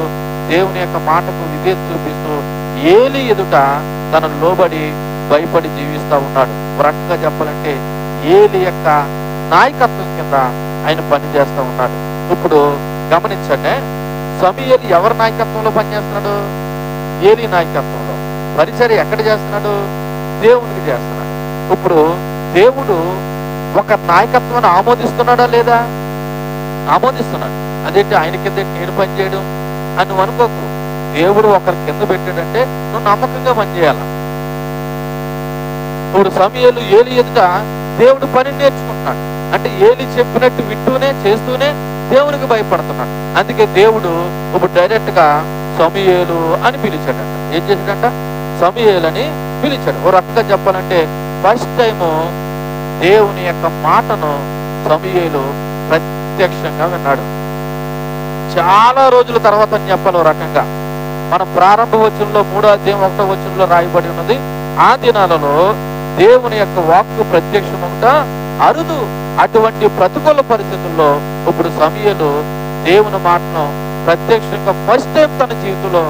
Speaker 1: దేవుని యొక్క మాటకు విధేయత చూపిస్తూ ఏలీ ఎదుట తన లోబడి భయపడి జీవిస్తూ ఉన్నాడు. ఒక రకంగా చెప్పాలంటే ఏలి యొక్క నాయకత్వం కింద ఆయన పనిచేస్తూ ఉన్నాడు. ఇప్పుడు గమనించండి, సమూయేలు ఎవరి నాయకత్వంలో పనిచేస్తున్నాడు? ఏలి నాయకత్వంలో. పరిచర్య ఎక్కడ చేస్తున్నాడు? దేవునికి చేస్తున్నాడు. ఇప్పుడు దేవుడు ఒక నాయకత్వాన్ని ఆమోదిస్తున్నాడా లేదా? ఆమోదిస్తున్నాడు. అదేంటి ఆయన కింద నేను పనిచేయడం అని నువ్వు అనుకోకు. దేవుడు ఒకరి కింద పెట్టాడంటే నువ్వు నమ్మకంగా పనిచేయాల. ఇప్పుడు సమూయేలు ఏలి ఎదుట దేవుడు పని నేర్చుకుంటున్నాడు. అంటే ఏలి చెప్పినట్టు వింటూనే చేస్తూనే దేవునికి భయపడుతున్నాడు. అందుకే దేవుడు ఇప్పుడు డైరెక్ట్ గా సమూయేలు అని పిలిచాడంట. ఏం చేశాడంట? సమూయేలు అని పిలిచాడు. ఓ రకంగా చెప్పాలంటే ఫస్ట్ టైము దేవుని యొక్క మాటను సమూయేలు ప్రత్యక్షంగా విన్నాడు. చాలా రోజుల తర్వాత అని చెప్పాలి. ఓ రకంగా మన ప్రారంభ వచనంలో 3వ అధ్యాయం 1వ వచనంలో రాయబడి ఉన్నది, ఆ దినాలలో దేవుని యొక్క వాక్కు ప్రత్యక్షమవుట అరుదు. అటువంటి ప్రతికూల పరిస్థితుల్లో ఇప్పుడు సమూయేలు దేవుని మాటను ప్రత్యక్షంగా ఫస్ట్ టైం తన జీవితంలో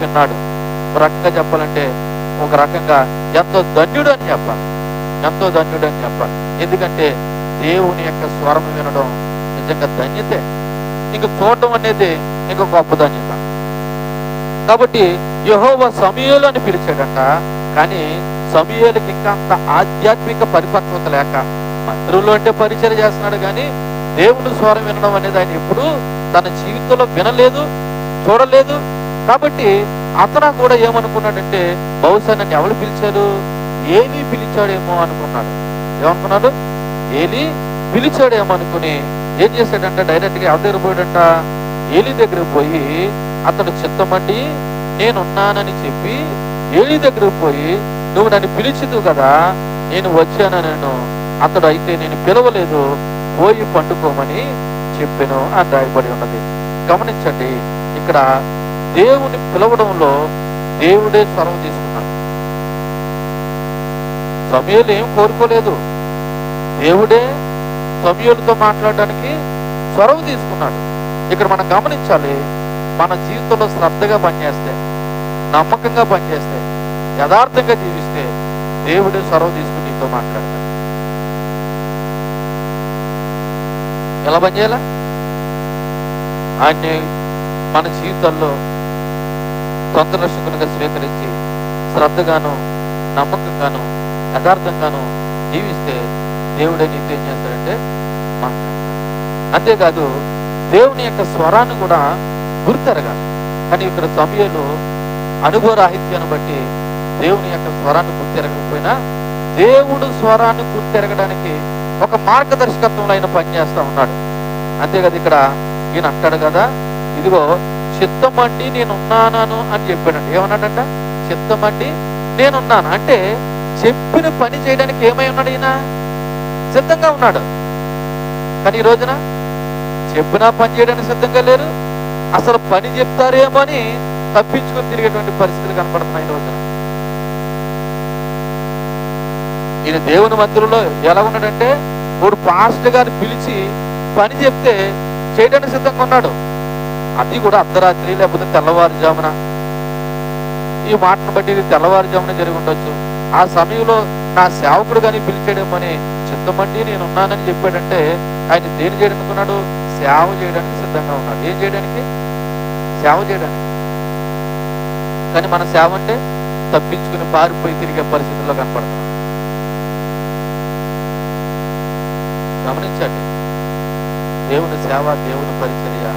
Speaker 1: విన్నాడు. ఒక రకంగా చెప్పాలంటే ఒక రకంగా ఎంతో ధన్యుడు అని చెప్పాలి. ఎంతో ధన్యుడు అని చెప్పాలి. ఎందుకంటే దేవుని యొక్క స్వరం వినడం నిజంగా ధన్యతే. ఇంక చూడటం అనేది ఇంక గొప్ప ధన్యత. కాబట్టి యెహోవా సమూయేలు అని పిలిచాడంట. కానీ సమూయేలుకి ఇంకా అంత ఆధ్యాత్మిక పరిపక్వత లేక, మందిరంలో అంటే పరిచర్య చేస్తున్నాడు కానీ దేవుని స్వరం వినడం అనేది ఆయన ఎప్పుడు తన జీవితంలో వినలేదు, చూడలేదు. కాబట్టి అతను కూడా ఏమనుకున్నాడంటే బహుశా నన్ను ఎవరు పిలిచారు? ఏలి పిలిచాడేమో అనుకున్నాడు. ఏమనుకున్నాడు? ఏలి పిలిచాడేమో అనుకుని ఏం చేశాడంట? డైరెక్ట్ గా ఎవరి దగ్గర పోయాడంట? ఏలి దగ్గర పోయి అతడు చిత్తమండి నేనున్నానని చెప్పి ఏలి దగ్గర పోయి, నువ్వు నన్ను పిలిచిదు కదా, నేను వచ్చాను. అతడు అయితే నేను పిలవలేదు, పోయి పండుకోమని చెప్పాను అని రాయబడి ఉన్నది. గమనించండి, ఇక్కడ దేవుని పిలవడంలో దేవుడే స్వరం తీసుకున్నాడు. సమూయేలు ఏం కోరుకోలేదు. దేవుడే సమూయేలుతో మాట్లాడడానికి స్వరం తీసుకున్నాడు. ఇక్కడ మనం గమనించాలి, మన జీవితంలో శ్రద్ధగా పనిచేస్తే, నమ్మకంగా పనిచేస్తే, యథార్థంగా జీవిస్తే దేవుడే స్వరం తీసుకుని నీతో మాట్లాడతాడు. ఎలా పనిచేయాలా? ఆయన్ని మన జీవితాల్లో సొంత రక్షకునిగా స్వీకరించి శ్రద్ధగాను, నమ్మకంగాను, యథార్థంగాను జీవిస్తే దేవుడే నీతో ఏం చేస్తాడంటే మాట్లాడతాడు. అంతేకాదు దేవుని యొక్క స్వరాన్ని కూడా గుర్తెరగాలి. కానీ ఇక్కడ సమూయేలు అనుభవ రాహిత్యాన్ని బట్టి దేవుని యొక్క స్వరాన్ని గుర్తెరగకపోయినా దేవుడు స్వరాన్ని గుర్తెరగడానికి ఒక మార్గదర్శకత్వంలో ఆయన పనిచేస్తా ఉన్నాడు. అంతేకాదు ఇక్కడ ఈయన అంటాడు కదా, ఇదిగో చిత్తమండి నేనున్నాను అని చెప్పాడంట. ఏమన్నాడంట? చిత్తమండి నేనున్నాను అంటే చెప్పిన పని చేయడానికి ఏమై ఉన్నాడు? ఈయన సిద్ధంగా ఉన్నాడు. కానీ ఈ రోజున చెప్పినా పని చేయడానికి సిద్ధంగా లేరు. అసలు పని చెప్తారేమో అని తప్పించుకొని తిరిగేటువంటి పరిస్థితులు కనపడుతున్నాయి ఈ రోజున. ఈయన దేవుని మందిరంలో ఎలా ఉన్నాడంటే, వాడు పాస్టర్ గారిని పిలిచి పని చెప్తే చేయడానికి సిద్ధంగా ఉన్నాడు. అది కూడా అర్ధరాత్రి లేకపోతే తెల్లవారుజామున. ఈ మాటను బట్టి ఇది తెల్లవారుజామున జరిగి ఉండొచ్చు. ఆ సమయంలో నా సేవకుడు కానీ పిలిచాడేమని చిత్తమండి నేనున్నానని చెప్పాడంటే ఆయన దేని చేయడానికి ఉన్నాడు? సేవ చేయడానికి సిద్ధంగా ఉన్నాడు. ఏం చేయడానికి? సేవ చేయడానికి. కానీ మన సేవ అంటే తప్పించుకుని పారిపోయి తిరిగే పరిస్థితుల్లో కనపడుతున్నాం. గమనించండి, దేవుని సేవ, దేవుని పరిచర్య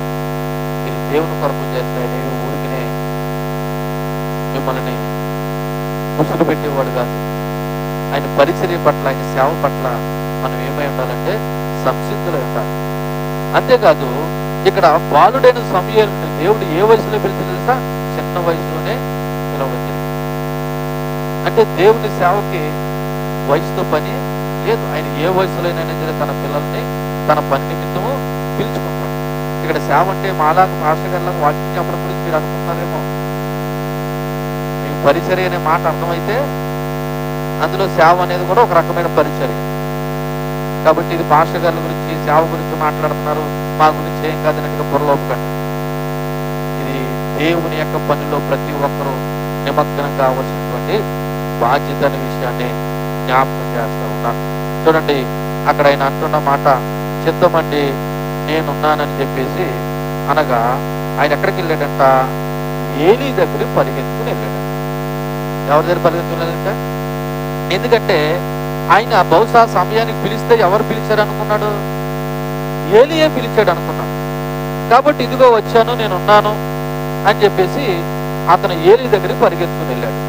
Speaker 1: ఇది దేవుని కొరకు చేస్తాయని ఊరికినే మిమ్మల్ని ముసుగు పెట్టేవాడు కాదు. ఆయన పరిచర్య పట్ల, ఆయన సేవ పట్ల మనం ఏమై ఉండాలంటే సంసిద్ధులై ఉండాలి. అంతేకాదు ఇక్కడ బాలుడైన సమూయేలుని దేవుడు ఏ వయసులో పిలిచి తెలుసా? చిన్న వయసులోనే పిలవడం జరిగింది. అంటే దేవుని సేవకి వయసుతో పని లేదు. ఆయన ఏ వయసులోనైనా సరే తన పిల్లల్ని తన పని నిమిత్తము పిలుచుకుంటాడు. ఇక్కడ సేవ అంటే మాలాగా పాస్టర్ గారిలాగా వాక్యం చెప్పడం గురించి మీరు అనుకుంటున్నారేమో. మీకు పరిచర్య అనే మాట అర్థమైతే అందులో సేవ అనేది కూడా ఒక రకమైన పరిచర్య. కాబట్టి ఇది పాస్టర్ గారి గురించి, సేవ గురించి మాట్లాడుతున్నారు, మా గురించి ఏం కాదన్నట్టుగా పొరలోపకండి. ఇది దేవుని యొక్క పనిలో ప్రతి ఒక్కరూ నిమగ్నం కావాల్సినటువంటి బాధ్యత అనే విషయాన్ని జ్ఞాపకం చేస్తూ ఉన్నాను. చూడండి, అక్కడ ఆయన అంటున్న మాట, చిత్తమండి నేనున్నానని చెప్పేసి అనగా ఆయన ఎక్కడికి వెళ్ళాడంట? ఏలీ దగ్గరికి పరిగెత్తుకుని వెళ్ళాడంట. ఎవరి దగ్గర పరిగెత్తుకుని వెళ్ళాడంట? ఎందుకంటే ఆయన బహుశా సమయానికి పిలిస్తే ఎవరు పిలిచారు అనుకున్నాడు? ఏలీయే పిలిచాడు అనుకున్నాడు. కాబట్టి ఇదిగో వచ్చాను, నేనున్నాను అని చెప్పేసి అతను ఏలీ దగ్గరికి పరిగెత్తుకుని వెళ్ళాడు.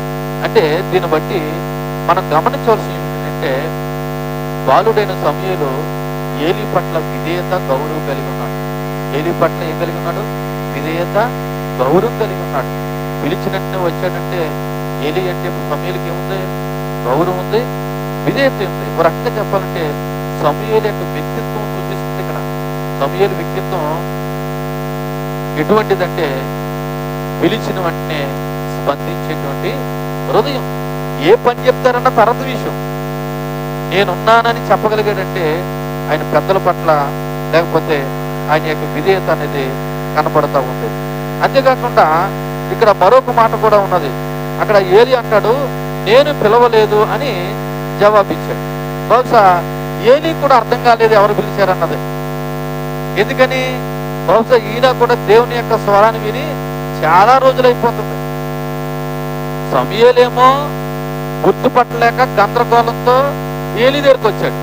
Speaker 1: అంటే దీన్ని బట్టి మనం గమనించవలసింది ఏంటంటే, బాలుడైన సమూయేలు ఏలీ పట్ల విధేయత, గౌరవం కలిగి ఉన్నాడు. ఏలీ పట్ల ఏం కలిగి ఉన్నాడు? విధేయత, గౌరవం కలిగి ఉన్నాడు. పిలిచినట్టునే వచ్చాడంటే ఏలీ అంటే ఇప్పుడు సమూయేలుకి ఏముంది? గౌరవం ఉంది, విధేయత ఉంది. ఒక రకంగా చెప్పాలంటే సమూయేలు యొక్క వ్యక్తిత్వం చూపిస్తుంది ఇక్కడ. సమూయేలు వ్యక్తిత్వం ఎటువంటిదంటే పిలిచిన వెంటనే స్పందించేటువంటి హృదయం. ఏ పని చెప్తారన్న తర్వాత విషయం, నేనున్నానని చెప్పగలిగాడంటే ఆయన పెద్దల పట్ల, లేకపోతే ఆయన యొక్క విధేయత అనేది కనపడతా ఉంది. అంతేకాకుండా ఇక్కడ మరొక మాట కూడా ఉన్నది. అక్కడ ఏలీ అంటాడు, నేను పిలవలేదు అని జవాబిచ్చాడు. బహుశా ఏలీ కూడా అర్థం కాలేదు ఎవరు పిలిచారన్నది. ఎందుకని? బహుశా ఈయన కూడా దేవుని యొక్క స్వరాన్ని విని చాలా రోజులైపోతుంది. సమూయేలేమో గుర్తుపట్టలేక గందరగోళంతో ఏలీ దగ్గరికి వచ్చాడు.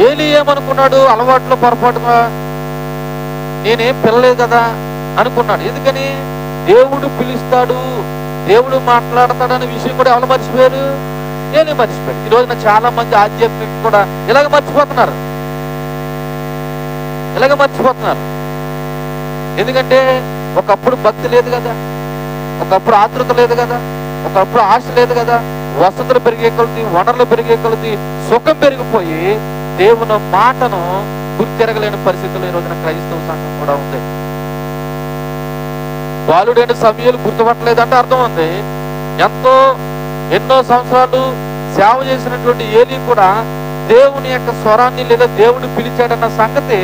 Speaker 1: ఏలీ ఏమనుకున్నాడు? అలవాట్లో పొరపాటుగా నేనేం పిల్లలేదు కదా అనుకున్నాడు. ఎందుకని? దేవుడు పిలుస్తాడు, దేవుడు మాట్లాడతాడనే విషయం కూడా ఎవరు మర్చిపోయారు? ఏలీ మర్చిపోయాడు. ఈ రోజున చాలా మంది ఆధ్యాత్మిక కూడా ఇలాగ మర్చిపోతున్నారు. ఎందుకంటే ఒకప్పుడు భక్తి లేదు కదా, ఒకప్పుడు ఆతృత లేదు కదా, ఒకప్పుడు ఆశ లేదు కదా. వసతులు పెరిగే కొలది, వనరులు పెరిగే కొలది సుఖం పెరిగిపోయి దేవుని మాటను గుర్తిరగలేని పరిస్థితుల్లో ఈ రోజున క్రైస్తవ సంఘం కూడా ఉంది. బాలుడైన సమూయేలు గుర్తుపట్టలేదంటే అర్థం ఉంది, ఎన్నో సంవత్సరాలు సేవ చేసినటువంటి ఏలీ కూడా దేవుని యొక్క స్వరాన్ని లేదా దేవుడు పిలిచాడన్న సంగతి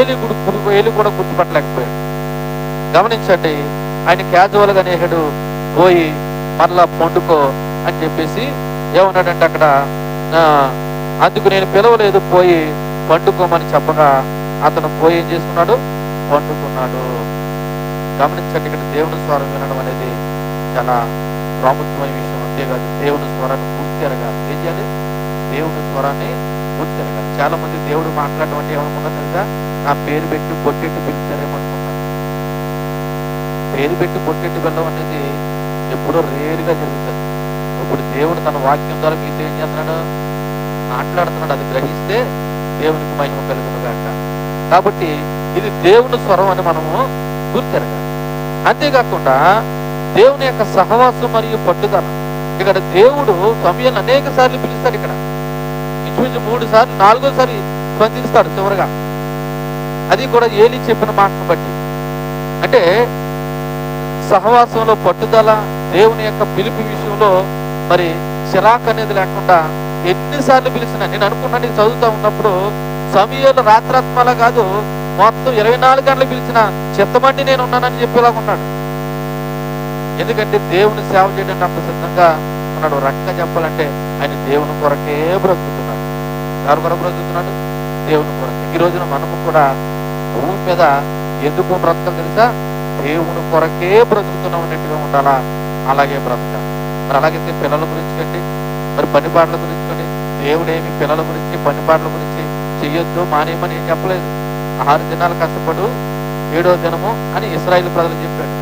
Speaker 1: ఏలీ కూడా గుర్తుపట్టలేకపోయాడు. గమనించండి, ఆయన క్యాజువల్ గా నేహడు పోయి మరలా పండుకో అని చెప్పేసి ఏమన్నాడంటే అక్కడ, అందుకు నేను పిలవలేదు, పోయి పండుకోమని చెప్పగా అతను పోయి ఏం చేసుకున్నాడు? పండుకున్నాడు. గమనించండి, ఇక్కడ దేవుని స్వరం వినడం అనేది చాలా ప్రాముఖ్యమైన విషయం. అంతేకాదు దేవుని స్వరాన్ని పూర్తి ఎరగాలి. ఏం చేయాలి? దేవుని స్వరాన్ని పూర్తి ఎరగాలి. చాలా మంది దేవుడు మాట్లాడడం అంటే ఏమనుకున్నారు తెలుసా? నా పేరు పెట్టి పొట్టెట్టి పిలిచారేమనుకున్నారు. పేరు పెట్టి పొట్టెట్టి వెళ్ళడం అనేది ఎప్పుడో రేరుగా జరుగుతుంది. ఇప్పుడు దేవుడు తన వాక్యం ద్వారా మీతో ఏం చేస్తున్నాడు? మాట్లాడుతున్నాడు. అది గ్రహిస్తే దేవునికి మహిమ కలుగును గాక. కాబట్టి ఇది దేవుని స్వరం అని మనము గుర్తెరగాలి. అంతేకాకుండా దేవుని యొక్క సహవాసం మరియు పట్టుదల. ఇక్కడ దేవుడు సమూయేలును అనేక సార్లు పిలుస్తాడు. ఇక్కడ ఇంచుమించు 3 సార్లు, 4వ స్పందిస్తాడు చివరగా. అది కూడా ఏలీ చెప్పిన మాటను బట్టి. అంటే సహవాసంలో పట్టుదల, దేవుని యొక్క పిలుపు విషయంలో మరి చిరాకు అనేది లేకుండా ఎన్నిసార్లు పిలిచినా, నేను అనుకున్నాను నేను చదువుతా ఉన్నప్పుడు సమూయేలు రాత్రాత్మలా కాదు, మొత్తం 24 గంటలు పిలిచిన చిత్తమండి నేను ఉన్నానని చెప్పేలాగా ఉన్నాడు. ఎందుకంటే దేవుని సేవ చేయడానికి అంత సిద్ధంగా ఉన్నాడు. రకంగా చెప్పాలంటే ఆయన దేవుని కొరకే బ్రతుకుతున్నాడు. ఎవరి కొరకు బ్రతుకుతున్నాడు? దేవుని కొరకే. ఈ రోజున మనము కూడా భూమి మీద ఎందుకు బ్రతకాలి తెలుసా? దేవుని కొరకే బ్రతుకుతున్నాం అన్నట్టుగా ఉండాలా, అలాగే బ్రతకాలి. మరి అలాగైతే పిల్లల గురించి కండి, మరి పనిపాట్ల గురించి కండి. దేవుడేమి పిల్లల గురించి, పనిపాట్ల గురించి చెయ్యొద్దు, మానేయమని ఏం చెప్పలేదు. 6 దినాలు కష్టపడు, 7వ దినము అని ఇశ్రాయేలు ప్రజలు చెప్పాడు.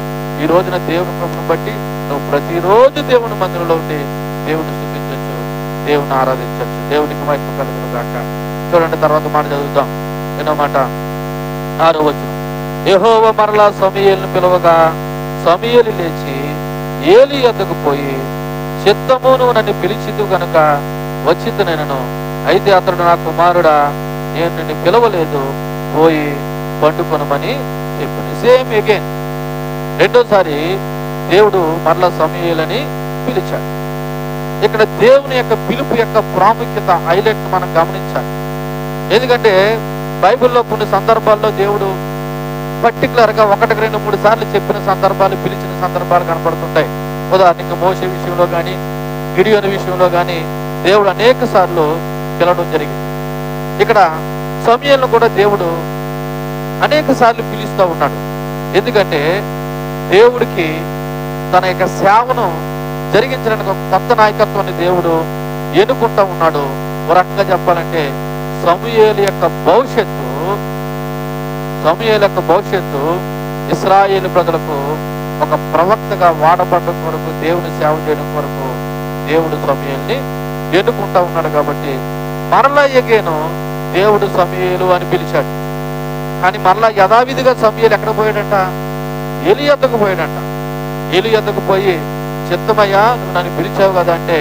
Speaker 1: ఈ రోజున దేవుని కృపను బట్టి నువ్వు ప్రతిరోజు దేవుని మందిరంలో ఉండి దేవుని స్తుతించొచ్చు, దేవుని ఆరాధించవచ్చు. దేవునికి మహిమ కలుగును గాక. చూడండి, తర్వాత మాట చదువుతాం. ఎన్నో మాట, 6వ వచనం. యెహోవా మరలా సమూయేలును పిలవగా సమూయేలు లేచి ఏలీ యొద్దకు పోయి, చిత్తము నువ్వు నన్ను పిలిచిదు గనుక వచ్చితునెనను. అయితే అతడు, నా కుమారుడా, నేను నిన్ను పిలవలేదు, పోయి పండుకొనమని చెప్పును. సేమ్ అగైన్, రెండోసారి దేవుడు మరలా సమూయేలుని పిలిచాడు. ఇక్కడ దేవుని యొక్క పిలుపు యొక్క ప్రాముఖ్యత హైలైట్ మనం గమనించాలి. ఎందుకంటే బైబిల్లో కొన్ని సందర్భాల్లో దేవుడు పర్టికులర్ గా 1, 2, 3 సార్లు చెప్పిన సందర్భాలు, పిలిచిన సందర్భాలు కనపడుతుంటాయి. ఉదాహరణకి మోషే విషయంలో కానీ, గిడియోను విషయంలో కానీ దేవుడు అనేక సార్లు పిలవడం జరిగింది. ఇక్కడ సమూయేలును కూడా దేవుడు అనేక సార్లు పిలుస్తూ ఉన్నాడు. ఎందుకంటే దేవుడికి తన యొక్క సేవను జరిగించడానికి ఒక కొత్త నాయకత్వాన్ని దేవుడు ఎన్నుకుంటా ఉన్నాడు. ఒక రకంగా చెప్పాలంటే సమూయేలు యొక్క భవిష్యత్తు ఇశ్రాయేలు ప్రజలకు ఒక ప్రవక్తగా వాడబడడం కొరకు, దేవుని సేవ చేయడం కొరకు దేవుడు సమూయేలుని ఎన్నుకుంటా ఉన్నాడు. కాబట్టి మరలా ఎగేను దేవుడు సమూయేలు అని పిలిచాడు. కానీ మరలా యథావిధిగా సమూయేలు ఎక్కడ పోయాడంట? ఏలీ యొద్దకు పోయాడంట. ఏలీ యొద్దకు పోయి, చిత్తమయ్యా నువ్వు నన్ను పిలిచావు కదా అంటే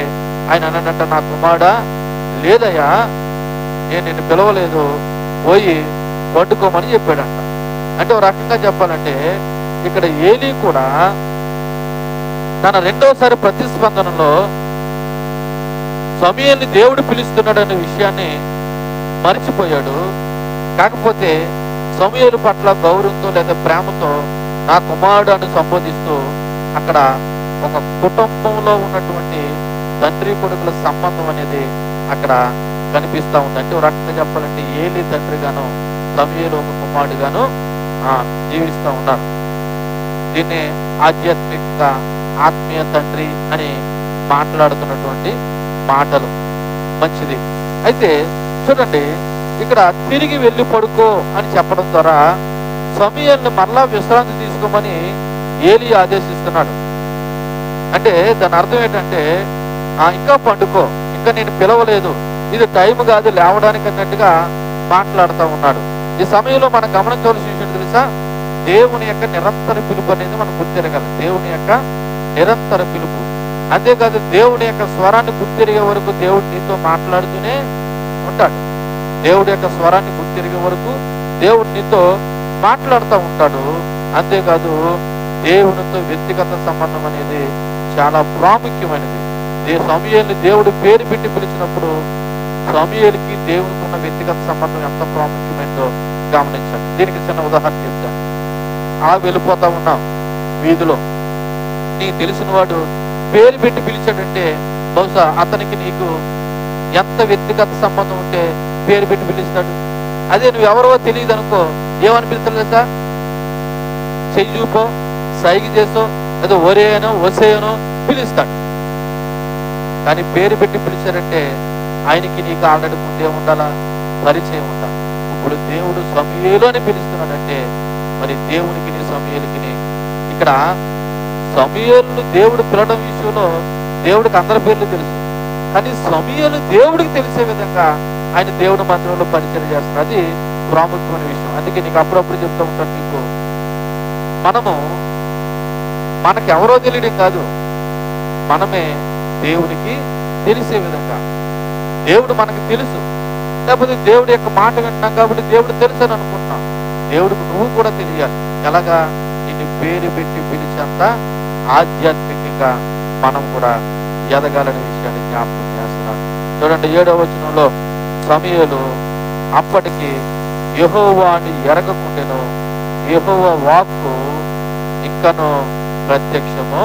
Speaker 1: ఆయన అన్నాడంట, నా కుమారుడా లేదయ్యా, నేను నిన్ను పిలవలేదు, పోయి పట్టుకోమని చెప్పాడంట. అంటే ఒక రకంగా చెప్పాలంటే ఇక్కడ ఏలీ కూడా తన రెండోసారి ప్రతిస్పందనలో సమూయేలుని దేవుడు పిలుస్తున్నాడు అనే విషయాన్ని మర్చిపోయాడు. కాకపోతే సమూయేలు పట్ల గౌరవంతో లేదా ప్రేమతో నా కుమారుడు అని సంబోధిస్తూ అక్కడ ఒక కుటుంబంలో ఉన్నటువంటి తండ్రి కొడుకుల సంబంధం అనేది అక్కడ కనిపిస్తా ఉంది. అంటే ఒక రకంగా చెప్పాలంటే ఏలీ తండ్రిగాను సమూయేలు ఒక కుమారుడుగాను జీవిస్తూ ఉన్నారు. దీన్ని ఆధ్యాత్మిక ఆత్మీయ తండ్రి అని మాట్లాడుతున్నటువంటి మాటలు మంచిది. అయితే చూడండి, ఇక్కడ తిరిగి వెళ్ళి పడుకో అని చెప్పడం ద్వారా సమూయేలుని మరలా విశ్రాంతి తీసుకోమని ఏలీ ఆదేశిస్తున్నాడు. అంటే దాని అర్థం ఏంటంటే ఇంకా పండుకో, ఇంకా నేను పిలవలేదు, ఇది టైం కాదు లేవడానికి అన్నట్టుగా మాట్లాడుతూ ఉన్నాడు. ఈ సమయంలో మనం గమనించవలసిన విషయం తెలుసా? దేవుని యొక్క నిరంతర పిలుపు అనేది మనం గుర్తిరగాలి. దేవుని యొక్క నిరంతర పిలుపు. అంతేకాదు దేవుని యొక్క స్వరాన్ని గుర్తిరిగే వరకు దేవుడు నీతో మాట్లాడుతూనే ఉంటాడు. దేవుడి యొక్క స్వరాన్ని గుర్తిరిగే వరకు దేవుడు నీతో మాట్లాడుతూ ఉంటాడు. అంతేకాదు దేవునితో వ్యక్తిగత సంబంధం అనేది చాలా ప్రాముఖ్యమైనది. సమూయేలుని దేవుడు పేరు పెట్టి పిలిచినప్పుడు సమూయేలుకి దేవునికి ఉన్న వ్యక్తిగత సంబంధం ఎంత ప్రాముఖ్యమైనదో గమనించండి. దీనికి చిన్న ఉదాహరణ చెప్తాను. అలా వెళ్ళిపోతా ఉన్నాం వీధిలో, నీకు తెలిసిన వాడు పేరు పెట్టి పిలిచాడంటే బహుశా అతనికి నీకు ఎంత వ్యక్తిగత సంబంధం ఉంటే పేరు పెట్టి పిలుస్తాడు. అదే నువ్వు ఎవరో తెలియదు అనుకో, ఏమని పిలుస్తాడు తెలుసా? చెయ్యి చూపో, సైగ చేసో, ఏదో ఒరేనో వసేనో పిలుస్తాడు. కానీ పేరు పెట్టి పిలిచారంటే ఆయనకి నీకు ఆల్రెడీ ముందే ఉండాలా, పరిచయం ఉండాలి. ఇప్పుడు దేవుడు సమూయేలు అని పిలుస్తున్నాడంటే మరి దేవునికి సమూయేలుకి ఇక్కడ సమూయేలును దేవుడు పిలవడం విషయంలో దేవుడికి అందరి పేర్లు తెలుసు. కానీ సమూయేలు దేవుడికి తెలిసే విధంగా ఆయన దేవుడి మందిరంలో పరిచయం చేస్తున్నారు. అది ప్రాముఖ్యమైన విషయం. అందుకే నీకు అప్పుడప్పుడు చెప్తూ ఉంటాను, నీకు మనకెవరో తెలియడం కాదు, మనమే దేవుడికి తెలిసే విధంగా. దేవుడు మనకు తెలుసు, లేకపోతే దేవుడి యొక్క మాట వింటున్నాం కాబట్టి దేవుడు తెలుసు అని అనుకుంటున్నాం. దేవుడికి నువ్వు కూడా తెలియాలి. ఎలాగా? నిన్ను పేరు పెట్టి పిలిచేంత ఆధ్యాత్మికంగా మనం కూడా ఎదగాలనే విషయాన్ని జ్ఞాపకం చేస్తున్నాను. చూడండి 7వ వచనంలో సమూయేలు అప్పటికి యెహోవాని ఎరగకుండెను, యెహోవా వాక్కు ఇంకను ప్రత్యక్షము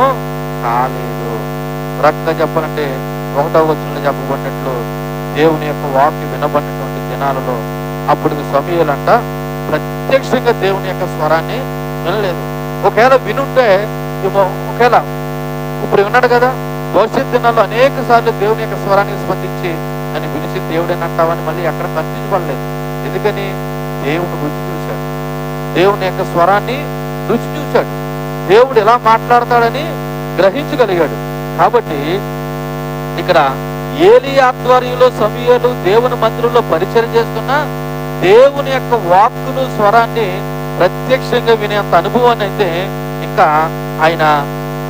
Speaker 1: కాలేదు. రకంగా చెప్పాలంటే 1వ వచనంలో చెప్పబడినట్లు దేవుని యొక్క వాక్కు వినబడినటువంటి దినాలలో అప్పుడు సమూయేలు అంట ప్రత్యక్షంగా దేవుని యొక్క స్వరాన్ని వినలేదు. ఒకవేళ వినుంటే, ఒకవేళ ఇప్పుడు విన్నాడు కదా, భవిష్యత్ దినాల్లో అనేక సార్లు దేవుని యొక్క స్వరానికి స్పందించి అని పిలిచి దేవుడేనంటావని మళ్ళీ ఎక్కడ కన్ఫ్యూజ్ పడలేదు. ఎందుకని? దేవుని రుచి చూశాడు, దేవుని యొక్క స్వరాన్ని రుచి చూశాడు, దేవుడు ఎలా మాట్లాడతాడని గ్రహించగలిగాడు. కాబట్టి ఇక్కడ ఏలీ ఆధ్వర్యంలో సమూయేలు దేవుని మందిరంలో పరిచయం చేస్తున్న దేవుని యొక్క వాక్కును స్వరాన్ని ప్రత్యక్షంగా వినేంత అనుభవాన్ని అయితే ఇంకా ఆయన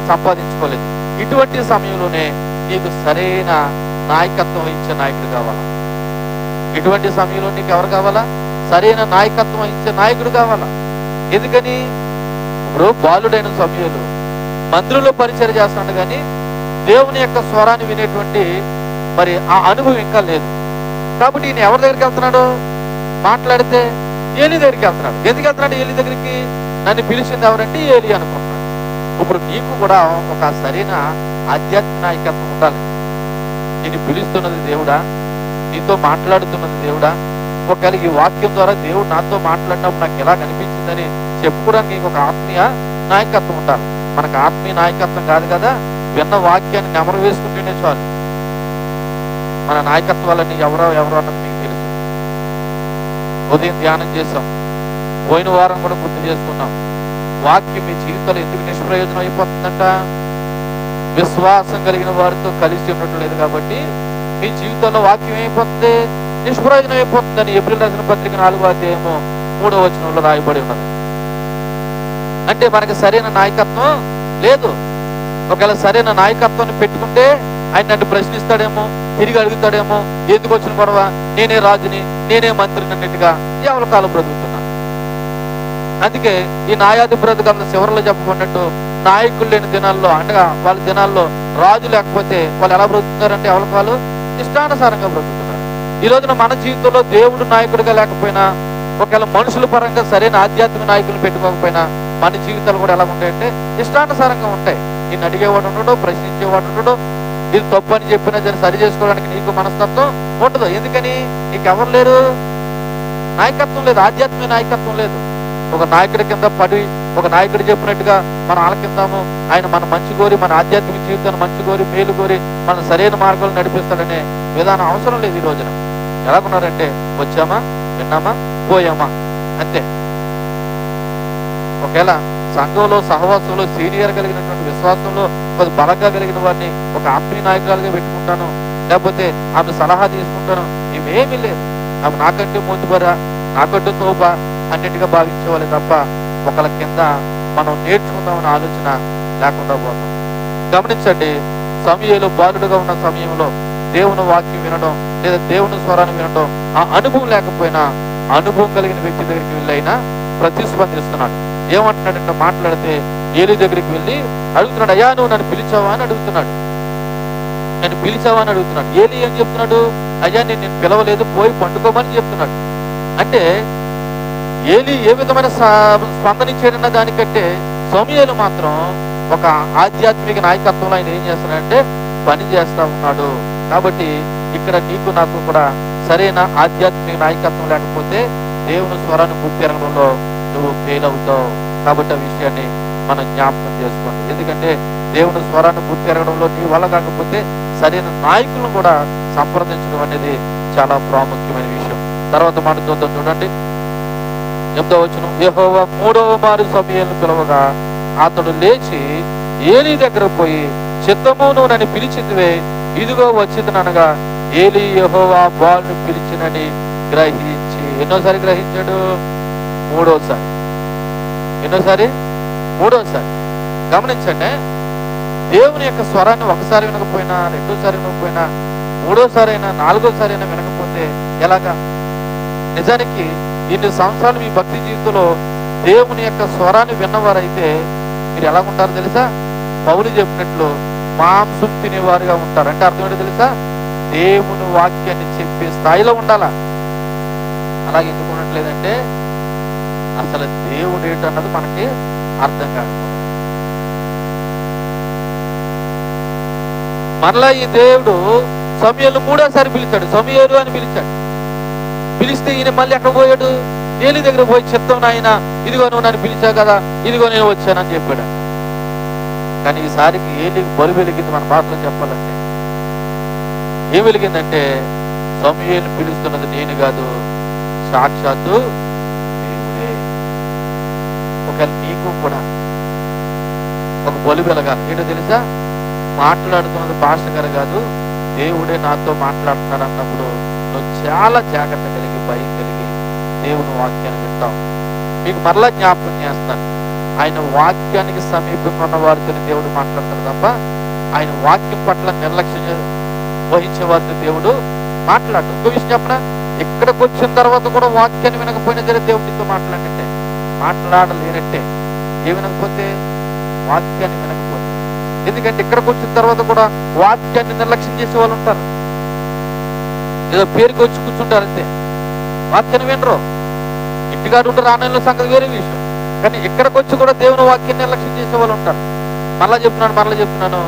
Speaker 1: సంపాదించుకోలేదు. ఇటువంటి సమయంలోనే నీకు సరైన నాయకత్వం ఇచ్చే నాయకుడు కావాలా? ఇటువంటి సమయంలో నీకు ఎవరు కావాలా? సరైన నాయకత్వం ఇచ్చే నాయకుడు కావాలా? ఎందుకని? ఇప్పుడు బాలుడైన సమూయేలు మందిరంలో పరిచయం చేస్తున్నాడు, కానీ దేవుని యొక్క స్వరాన్ని వినేటువంటి మరి ఆ అనుభవం ఇంకా లేదు. కాబట్టి ఈయన ఎవరి దగ్గరికి వెళ్తున్నాడు? మాట్లాడితే ఏలీ దగ్గరికి వెళ్తున్నాడు. ఎందుకు వెళ్తున్నాడు ఏలీ దగ్గరికి? నన్ను పిలిచింది ఎవరంటే ఏలీ అనుకుంటున్నాడు. ఇప్పుడు నీకు కూడా ఒక సరైన ఆధ్యాత్మిక నాయకత్వం ఉండాలి. నేను పిలుస్తున్నది దేవుడా, నీతో మాట్లాడుతున్నది దేవుడా, ఒకవేళ ఈ వాక్యం ద్వారా దేవుడు నాతో మాట్లాడినప్పుడు నాకు ఎలా కనిపించిందని చెప్పుకోవడానికి ఇంకొక ఆత్మీయ నాయకత్వం ఉండాలి. మనకు ఆత్మీయ నాయకత్వం కాదు కదా, విన్న వాక్యాన్ని నెమరు వేసుకుంటేనే చాలు. మన నాయకత్వాలన్నీ ఎవరో అన్నది మీకు తెలుసు. ఉదయం ధ్యానం చేసాం, పోయిన వారం కూడా గుర్తు చేసుకున్నాం. వాక్యం మీ జీవితంలో ఎందుకు నిష్ప్రయోజనం అయిపోతుందంట? విశ్వాసం కలిగిన వారితో కలిసి ఉండటం లేదు కాబట్టి మీ జీవితంలో వాక్యం అయిపోతుంది, నిష్ప్రయోజనం అయిపోతుందని ఏప్రిల్ రాసిన పత్రిక 4వ అధ్యాయము 3వ వచనంలో రాయబడి ఉన్నది. అంటే మనకి సరైన నాయకత్వం లేదు. ఒకవేళ సరైన నాయకత్వాన్ని పెట్టుకుంటే ఆయన నన్ను ప్రశ్నిస్తాడేమో, తిరిగి అడుగుతాడేమో, ఎందుకు వచ్చిన గొడవ, నేనే రాజుని, నేనే మంత్రిని అన్నట్టుగా ఎవరి కాలం బ్రతుకుతున్నాను. అందుకే ఈ న్యాయాధి బ్రతుకంత చివరిలో చెప్పబడినట్టు నాయకులు లేని దినాల్లో, అనగా వాళ్ళ దినాల్లో రాజు లేకపోతే వాళ్ళు ఎలా బ్రతుకుతున్నారంటే ఎవరి వాళ్ళు ఇష్టానుసారంగా బ్రతుకుతున్నారు. ఈ రోజున మన జీవితంలో దేవుడు నాయకుడిగా లేకపోయినా, ఒకవేళ మనుషుల పరంగా సరైన ఆధ్యాత్మిక నాయకులు పెట్టుకోకపోయినా మన జీవితాలు కూడా ఎలా ఉంటాయంటే ఇష్టానుసారంగా ఉంటాయి. నిన్ను అడిగేవాడు ఉండడు, ప్రశ్నించేవాడు ఉండడు, ఇది తప్పు అని చెప్పినా దాన్ని సరి చేసుకోవడానికి నీకు మనస్తత్వం ఉండదు. ఎందుకని? నీకెవరు లేరు, నాయకత్వం లేదు, ఆధ్యాత్మిక నాయకత్వం లేదు. ఒక నాయకుడి కింద పడి ఒక నాయకుడు చెప్పినట్టుగా మనం ఆలకిద్దాము, ఆయన మన మంచి కోరి, మన ఆధ్యాత్మిక జీవితాన్ని మంచి కోరి, మేలు కోరి మన సరైన మార్గాలు నడిపిస్తాడనే విధానం అవసరం లేదు. ఈ రోజున ఎలాగున్నారంటే వచ్చామా, విన్నామా, పోయామా అంతే. ఒకవేళ సంఘంలో సహవాసంలో సీనియర్ కలిగినటువంటి విశ్వాసంలో కొద్ది బలంగా కలిగిన వారిని ఒక ఆత్మీయ నాయకురాలుగా పెట్టుకుంటాను, లేకపోతే ఆమె సలహా తీసుకుంటాను, ఇవేమీ లేదు. ఆమె నాకంటే మోతుబరా, నాకంటే తోపా అన్నిటిగా భావించేవాళ్ళే తప్ప ఒకళ్ళ కింద మనం నేర్చుకుందామనే ఆలోచన లేకుండా పోతాం. గమనించండి, సమయంలో బాలుడుగా ఉన్న సమయంలో దేవుని వాక్యం వినడం లేదా దేవుని స్వరాన్ని వినడం ఆ అనుభవం లేకపోయినా అనుభవం కలిగిన వ్యక్తి దగ్గరికి వెళ్ళి అయినా ప్రతిస్పందిస్తున్నాడు. ఏమంటున్నాడంటే, మాట్లాడితే ఏలీ దగ్గరికి వెళ్ళి అడుగుతున్నాడు, అయ్యా నువ్వు నన్ను పిలిచావా అని అడుగుతున్నాడు. నన్ను పిలిచావా అని అడుగుతున్నాడు. ఏలీ ఏం చెప్తున్నాడు? అయ్యా నేను పిలవలేదు, పోయి పండుకోమని చెప్తున్నాడు. అంటే ఏలీ ఏ విధమైన స్పందనించాడన్న దానికంటే సమూయేలు మాత్రం ఒక ఆధ్యాత్మిక నాయకత్వంలో ఆయన ఏం చేస్తున్నాడంటే పని చేస్తా ఉన్నాడు. కాబట్టి ఇక్కడ నీకు నాకు కూడా సరైన ఆధ్యాత్మిక నాయకత్వం లేకపోతే దేవుని స్వరాన్ని గుర్తిరగడంలో నువ్వు ఫెయిల్ అవుతావు. కాబట్టి ఆ విషయాన్ని మనం జ్ఞాపకం చేసుకోండి. ఎందుకంటే దేవుని స్వరాన్ని గుర్తిరగడంలో నీ వల్ల కాకపోతే సరైన నాయకులను కూడా సంప్రదించడం అనేది చాలా ప్రాముఖ్యమైన విషయం. తర్వాత మాట చూడండి, 8వ వచనం. యెహోవా 3వ మారు సమూయేలును పిలవగా అతడు లేచి ఏలీ దగ్గర పోయి, చిత్తము నువ్వు నన్ను పిలిచితివే, ఇదిగో వచ్చిందనగా ఏలీ యెహోవా బాలును పిలిచినని గ్రహించి. ఎన్నోసారి గ్రహించాడు? మూడోసారి. ఎన్నోసారి? మూడోసారి. గమనించండి, దేవుని యొక్క స్వరాన్ని ఒకసారి వినకపోయినా, రెండోసారి వినకపోయినా, మూడోసారి అయినా, నాలుగోసారి అయినా వినకపోతే ఎలాగా? నిజానికి ఇన్ని సంవత్సరాలు మీ భక్తి జీవితంలో దేవుని యొక్క స్వరాన్ని విన్నవారైతే మీరు ఎలా ఉంటారో తెలుసా? పౌలు చెప్పినట్లు మాంసం తినేవారుగా ఉంటారు. అంటే అర్థం ఏంటో తెలుసా? దేవుని వాక్యాన్ని చెప్పే స్థాయిలో ఉండాలా. అలాగే ఎందుకు ఉండట్లేదంటే అసలు దేవుడు ఏంటన్నది మనకి అర్థం కాదు. మరలా ఈ దేవుడు సమూయేలు 3వసారి పిలిచాడు, సమూయేలు అని పిలిచాడు. పిలిస్తే ఈయన మళ్ళీ ఎక్కడ పోయాడు? ఏలీ దగ్గర పోయి, చిత్తం నాయన, ఇదిగో నువ్వు నన్ను పిలిచావు కదా, ఇదిగో నేను వచ్చానని చెప్పాడు. కానీ ఈసారికి ఏలీకి బలు వెలిగింది. మన భాషలో చెప్పాలంటే ఏం వెలిగిందంటే, సమూయేలు పిలుస్తున్నది నేను కాదు, సాక్షాత్తు దేవుడే. ఒకవేళ నీకు కూడా ఒక బలు వెలగాలి. ఏంటో తెలుసా? మాట్లాడుతున్నది భాష గారు కాదు, దేవుడే నాతో మాట్లాడుతున్నాడు అన్నప్పుడు నువ్వు చాలా జాగ్రత్త కలిగి, భయం కలిగి దేవుని వాక్యాన్ని వింటావు. మీకు మరలా జ్ఞాపకం చేస్తాను, ఆయన వాక్యానికి సమీపంగా ఉన్న వారితో దేవుడు మాట్లాడతాడు తప్ప ఆయన వాక్యం పట్ల నిర్లక్ష్యం వహించే వారితో దేవుడు మాట్లాడు. ఇంకో విషయం చెప్పనా, ఇక్కడికి వచ్చిన తర్వాత కూడా వాక్యాన్ని వినకపోయినా సరే దేవుడితో మాట్లాడినట్టే, మాట్లాడలేనట్టే. ఏ వినకపోతే? వాక్యాన్ని వినకపోతే. ఎందుకంటే ఇక్కడికి వచ్చిన తర్వాత కూడా వాక్యాన్ని నిర్లక్ష్యం చేసే వాళ్ళు ఉంటారు. ఏదో పేరుకి వచ్చి కూర్చుంటారు అంతే, వాక్యాన్ని వినరు. ఇంటికాడు ఉంటే రానంలో సంగతి వేరే విషయం. కానీ ఇక్కడికి వచ్చి కూడా దేవుని వాక్యాన్ని నిర్లక్ష్యం చేసే వాళ్ళు ఉంటారు. మరలా చెప్తున్నాను,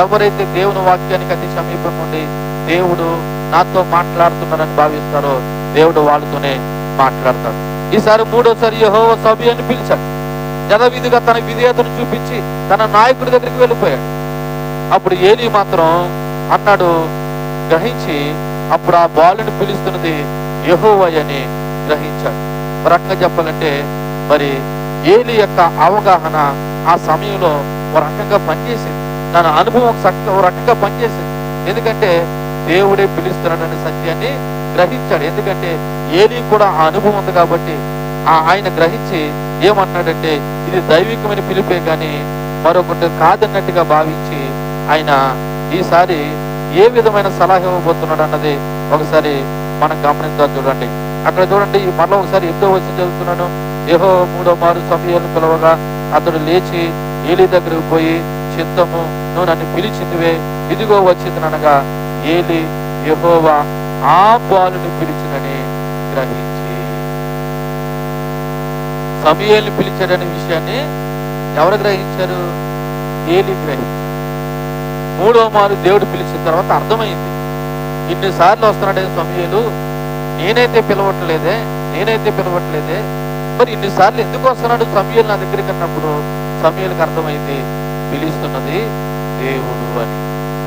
Speaker 1: ఎవరైతే దేవుని వాక్యానికి అతి సమీపం ఉండి దేవుడు నాతో మాట్లాడుతున్నారని భావిస్తారో దేవుడు వాళ్ళతోనే మాట్లాడతాడు. ఈసారి మూడోసారి యెహోవా సమూయేలుని పిలిచాడు. యథావిధిగా తన విధేయతను చూపించి తన నాయకుడి దగ్గరికి వెళ్ళిపోయాడు. అప్పుడు ఏలీ మాత్రం అన్నాడు గ్రహించి, అప్పుడు ఆ బాలుని పిలుస్తున్నది యెహోవా అని గ్రహించాడు. ఒక రకంగా చెప్పాలంటే మరి ఏలీ యొక్క అవగాహన ఆ సమయంలో ఒక రకంగా పనిచేసింది. తన అనుభవం ఒక రకంగా పనిచేసింది. ఎందుకంటే దేవుడే పిలుస్తున్నాడనే సత్యాన్ని గ్రహించాడు. ఎందుకంటే ఏలీ కూడా ఆ అనుభవం ఉంది కాబట్టి ఆయన గ్రహించి ఏమన్నాడంటే ఇది దైవికమైన పిలిపే కానీ మరొకటి కాదన్నట్టుగా భావించి ఆయన ఈసారి ఏ విధమైన సలహా ఇవ్వబోతున్నాడు అన్నది ఒకసారి మనం గమనించాలి. చూడండి అక్కడ చూడండి, మరలా ఒకసారి 8వ వచనం చదువుతున్నాను. యెహోవా 3వ మారు సమూయేలును పిలవగా అతడు లేచి ఏలీ దగ్గరకు పోయి, చిత్తము నువ్వు నన్ను పిలిచిందివే, ఇదిగో వచ్చిందనగా ఏలీ యెహోవా ఆ బాలుని పిలిచినని గ్రహించి. సమూయేలుని పిలిచాడనే విషయాన్ని ఎవరు గ్రహించారు? ఏలీ గ్రహించారు. 3వ మారు దేవుడు పిలిచిన తర్వాత అర్థమైంది, ఇన్నిసార్లు వస్తున్నాడే సమూయేలు, నేనైతే పిలవట్లేదే మరి ఇన్నిసార్లు ఎందుకు వస్తున్నాడు సమూయేలు నా దగ్గరికి అన్నప్పుడు సమూయేలుకి అర్థమైంది, పిలుస్తున్నది దేవుడు అని.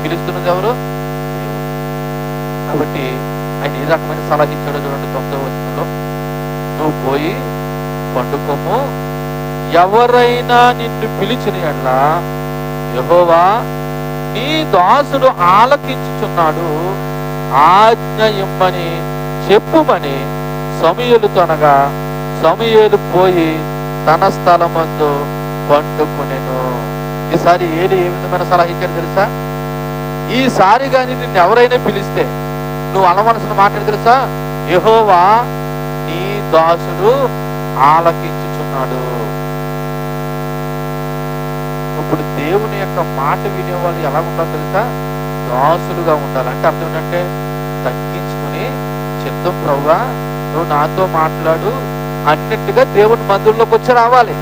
Speaker 1: పిలుస్తున్నది ఎవరు? దేవుడు. కాబట్టి ఆయన ఏ రకమైన సలహా ఇచ్చాడో చూడండి. 9వ వచనంలో, నువ్వు పోయి పండుకోము, ఎవరైనా నిన్ను పిలిచిన యెడల యెహోవా నీ దాసుడు ఆలకించుచున్నాడు, ఆజ్ఞ ఇమ్మని చెప్పుమని సమూయేలుతో అనగా సమూయేలు పోయి తన స్థలమందు పండుకొనెను. ఈసారి ఏలీ ఏ విధమైన సలహా ఇచ్చాడు తెలుసా? ఈసారి కానీ నిన్ను ఎవరైనా పిలిస్తే నువ్వు అనవలసిన మాట తెలుసా? యెహోవా నీ దాసుడు ఆలకించుచున్నాడు. ఇప్పుడు దేవుని యొక్క మాట వినేవాళ్ళు ఎలా ఉండాలి తెలుసా? దాసులుగా ఉండాలి. అంటే అర్థం ఏంటంటే తగ్గించుకుని, చిత్తం ప్రభువా నువ్వు నాతో మాట్లాడు అన్నట్టుగా దేవుని మందిరంలోకి వచ్చి రావాలి.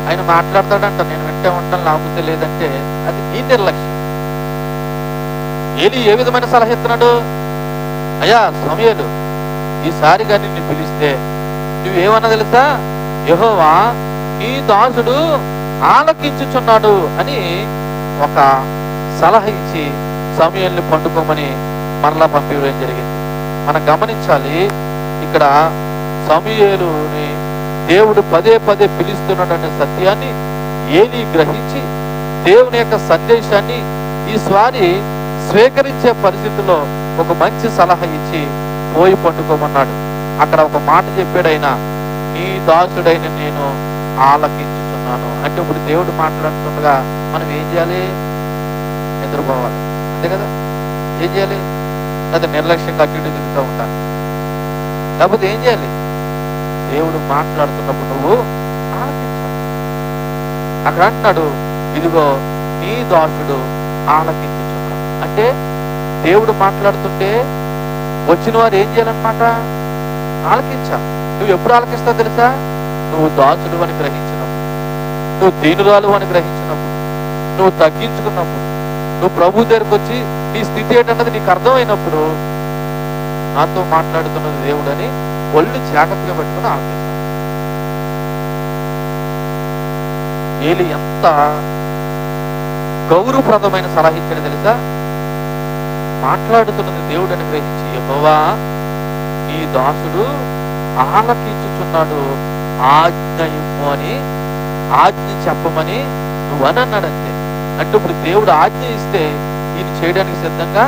Speaker 1: ఆయన మాట్లాడతాడంట, నేను వెంటే ఉంటాను లేకపోతే లేదంటే అది నీ నిర్లక్ష్యం. ఏలీ ఏ విధమైన సలహా ఇస్తున్నాడు? అయ్యా సమూయేలు, ఈసారిగా నిన్ను పిలిస్తే నువ్వేమన్నా తెలుసా? యెహోవా నీ దాసుడు ఆలకించుచున్నాడు అని ఒక సలహా ఇచ్చి సమూయేలుని పండుకోమని మరలా పంపించడం జరిగింది. మనం గమనించాలి, ఇక్కడ సమూయేలుని దేవుడు పదే పదే పిలుస్తున్నాడు అనే సత్యాన్ని ఏలీ గ్రహించి దేవుని యొక్క సందేశాన్ని ఈసారి స్వీకరించే పరిస్థితిలో ఒక మంచి సలహా ఇచ్చి పోయి పండుకోమన్నాడు. అక్కడ ఒక మాట చెప్పాడు ఆయన, నీ దాసుడైన నేను ఆలకించుచున్నాను. అంటే ఇప్పుడు దేవుడు మాట్లాడుతుండగా మనం ఏం చేయాలి? నిద్రపోవాలి, అంతే కదా? ఏం చేయాలి? లేదా నిర్లక్ష్యంగా అటు ఇటు తిరుగుతూ ఉంటాను. లేకపోతే ఏం చేయాలి? దేవుడు మాట్లాడుతున్నప్పుడు నువ్వు ఆలకించాలి. అక్కడ అంటున్నాడు, ఇదిగో నీ దాసుడు ఆలకించుచున్నాడు. అంటే దేవుడు మాట్లాడుతుంటే వచ్చిన వారు ఏం చేయాలన్నమాట? ఆలకించాలి. నువ్వు ఎప్పుడు ఆలకిస్తావు తెలుసా? నువ్వు దాసుడు అని గ్రహించినప్పుడు, నువ్వు దీనురాలు అని గ్రహించినప్పుడు, నువ్వు తగ్గించుకున్నప్పుడు, నువ్వు ప్రభు దగ్గరకు వచ్చి నీ స్థితి ఏంటన్నది నీకు అర్థమైనప్పుడు నాతో మాట్లాడుతున్నది దేవుడు అని ఒళ్ళు జాగ్రత్తగా పెట్టుకుని ఆలకిస్తాను. ఏలీ ఎంత గౌరవప్రదమైన సలహా ఇచ్చాడు తెలుసా? మాట్లాడుతున్నది దేవుడు అని గ్రహించి, యెహోవా నీ దాసుడు ఆలకించుచున్నాడు, ఆజ్ఞ ఇమ్ము అని, ఆజ్ఞ చెప్పమని నువ్వు అని అన్నాడంతే. అంటే ఇప్పుడు దేవుడు ఆజ్ఞ ఇస్తే ఈయన చేయడానికి సిద్ధంగా.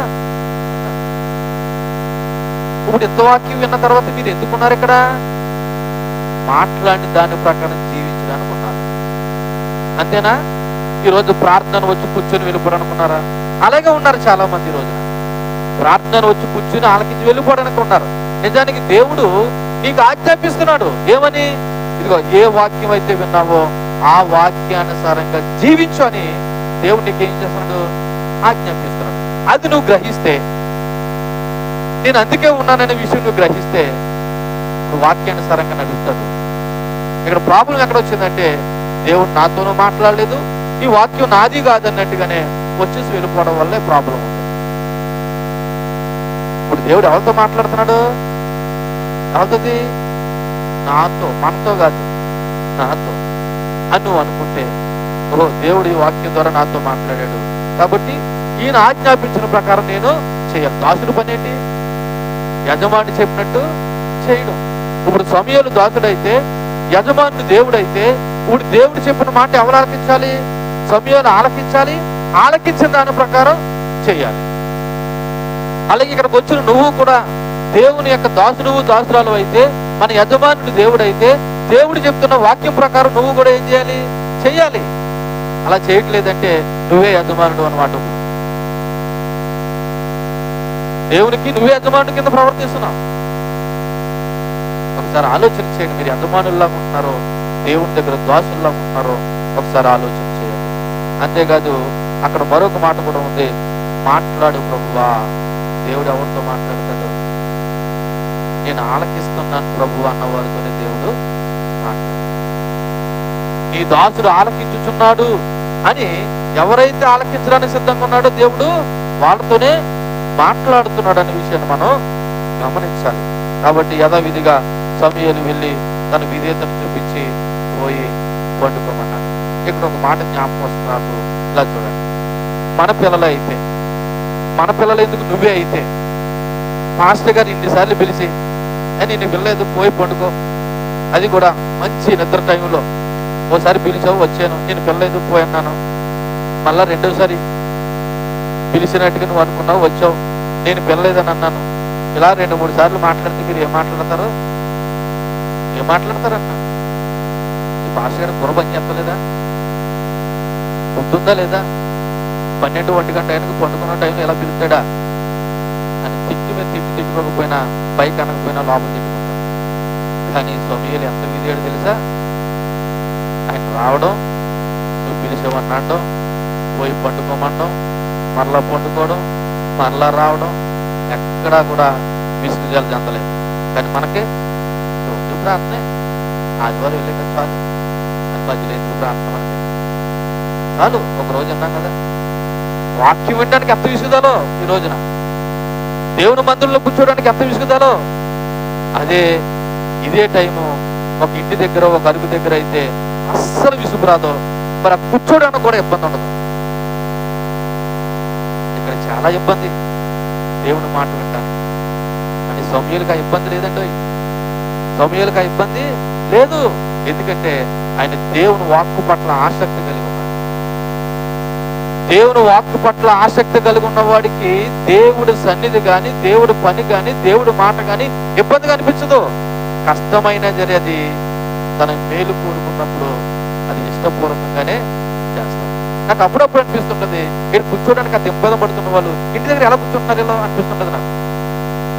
Speaker 1: ఇప్పుడు ఎంత వాక్యం విన్న తర్వాత మీరు ఎందుకున్నారు ఇక్కడ? మాట్లాడిన దాని ప్రకారం జీవించడానికి ఉన్నారు, అంతేనా? ఈరోజు ప్రార్థన వచ్చి కూర్చొని వెళ్ళిపోవడానుకున్నారా? అలాగే ఉన్నారు చాలా మంది. ఈ రోజున ప్రార్థన వచ్చి కూర్చొని ఆలకించి వెళ్ళిపోవడానికి ఉన్నారు. నిజానికి దేవుడు నీకు ఆజ్ఞాపిస్తున్నాడు ఏమని? ఇదిగో ఏ వాక్యం అయితే విన్నావో ఆ వాక్యానుసారంగా జీవించు అని దేవుడు నీకు ఏం చేస్తున్నాడు? ఆజ్ఞాపిస్తున్నాడు. అది నువ్వు గ్రహిస్తే, నేను అందుకే ఉన్నాననే విషయం నువ్వు గ్రహిస్తే నువ్వు వాక్యానుసారంగా నడుస్తాడు. ఇక్కడ ప్రాబ్లం ఎక్కడ వచ్చిందంటే దేవుడు నాతోనూ మాట్లాడలేదు, ఈ వాక్యం నాది కాదన్నట్టుగానే వచ్చేసి వెళ్ళిపోవడం వల్లే ప్రాబ్లం ఉంది. ఇప్పుడు దేవుడు ఎవరితో మాట్లాడుతున్నాడు? ఎవరితోది? నాతో, మనతో కాదు, నాతో అని నువ్వు అనుకుంటే, ఓహో దేవుడు ఈ వాక్యం ద్వారా నాతో మాట్లాడాడు కాబట్టి ఈయన ఆజ్ఞాపించిన ప్రకారం నేను చేయాలి. దాసుడు పని ఏంటి? యజమాని చెప్పినట్టు చేయడం. ఇప్పుడు సమూయేలు దాసుడైతే, యజమానుడు దేవుడైతే, ఇప్పుడు దేవుడు చెప్పిన మాట ఎవరు ఆలకించాలి? సమూయేలు ఆలకించాలి. ఆలకించిన దాని ప్రకారం చేయాలి. అలాగే ఇక్కడికి వచ్చిన నువ్వు కూడా దేవుని యొక్క దాసుడు దాసురాలు అయితే, మన యజమానుడు దేవుడైతే, దేవుడు చెప్తున్న వాక్యం ప్రకారం నువ్వు కూడా ఏం చేయాలి? చెయ్యాలి. అలా చేయట్లేదంటే నువ్వే యజమానుడు అన్నమాట. దేవునికి నువ్వే యజమానుడి కింద ప్రవర్తిస్తున్నావు. ఒకసారి ఆలోచన చేయండి. మీరు యజమానుల్లాగా ఉంటున్నారో, దేవుని దగ్గర దాసుల్లాగా ఉంటున్నారో ఒకసారి ఆలోచన చేయండి. అంతేకాదు అక్కడ మరొక మాట కూడా ఉంది, మాట్లాడు ప్రభువా. దేవుడు ఎవరితో మాట్లాడతాడు? నేను ఆలకిస్తున్నాను ప్రభు అన్నవారితోనే దేవుడు మాట్లాడు. నీ దాసుడు ఆలకించుచున్నాడు అని ఎవరైతే ఆలకించడానికి సిద్ధంగా ఉన్నాడో దేవుడు వాళ్ళతోనే మాట్లాడుతున్నాడు అనే విషయాన్ని మనం గమనించాలి. కాబట్టి యథావిధిగా సమూయేలు వెళ్ళి తన విధేయతను చూపించి పోయి పండుకోమన్నాడు. ఇక్కడ ఒక మాట జ్ఞాపకం వస్తున్నారు. ఇలా చూడండి, మన పిల్లలు అయితే, మన పిల్లలు ఎందుకు నువ్వే అయితే, మాస్టర్ గారు ఇన్నిసార్లు పిలిచి నిన్ను పిల్లలేదు పోయి పండుకో, అది కూడా మంచి నిద్ర టైంలో ఓసారి పిలిచావు వచ్చాను, నేను పిల్లలేదు పోయి అన్నాను, మళ్ళా రెండోసారి పిలిచినట్టుగా నువ్వు అనుకున్నావు వచ్చావు, నేను పిల్లలేదని అన్నాను, ఇలా 2-3 సార్లు మాట్లాడితే మీరు ఏం మాట్లాడతారు? ఏం మాట్లాడతారన్నా? ఈ భాష గారు బుర్ర పని చెప్పలేదా? పొద్దుందా లేదా? 12-1 గంట ఆయనకు పండుకున్న టైంలో ఎలా పిలుస్తాడా అని తిట్టి మీద తిట్టుకోకపోయినా, పైకి అనకపోయినా లోపల తిట్టుకుంటాడు. కానీ సమూయేలు ఎంత విధేయుడు తెలుసా? ఆయన రావడం, నువ్వు పిలిచేవన్నాడడం, పోయి పండుకోమండం, మరలా పండుకోవడం, మరలా రావడం, ఎక్కడా కూడా విసుగుజాలు చెందలేదు. కానీ మనకే రోజు ప్రార్థనే, ఆదివారం వెళ్ళే కదా చాలు, అని మధ్యలో ఎందుకు ప్రార్థన మనకి చాలు. ఒక రోజు అన్నాం కదా, వాక్యం వినడానికి ఎంత విసుగుదాలో ఈ రోజున, దేవుని మందిరంలో కూర్చోడానికి ఎంత విసుగుదాలో, ఇదే టైము ఒక ఇంటి దగ్గర ఒక అరుగు దగ్గర అయితే అస్సలు విసుగురాదో, మరి కూర్చోడానికి కూడా ఇబ్బంది ఉండదు. ఇక్కడ చాలా ఇబ్బంది దేవుని మాట వినడానికి. అని సమూయేలుకి ఆ ఇబ్బంది లేదండి, సమూయేలుకి ఆ ఇబ్బంది లేదు. ఎందుకంటే ఆయన దేవుని వాక్కు పట్ల ఆసక్తి కలిగి ఉన్నాడు. దేవుని వాక్కు పట్ల ఆసక్తి కలిగి ఉన్న వాడికి దేవుడి సన్నిధి కానీ, దేవుడి పని కానీ, దేవుడి మాట కానీ ఇబ్బందిగా అనిపించదు. కష్టమైన జరి అది తన మేలు కోరుకున్నప్పుడు అది ఇష్టపూర్వకంగానే చేస్తాడు. నాకు అప్పుడప్పుడు అనిపిస్తుంటది, ఇక్కడ కూర్చోడానికి అంత ఇబ్బంది పడుతున్న వాళ్ళు ఇంటి దగ్గర ఎలా కూర్చుంటున్నారు ఇలా అనిపిస్తుంటది. నాకు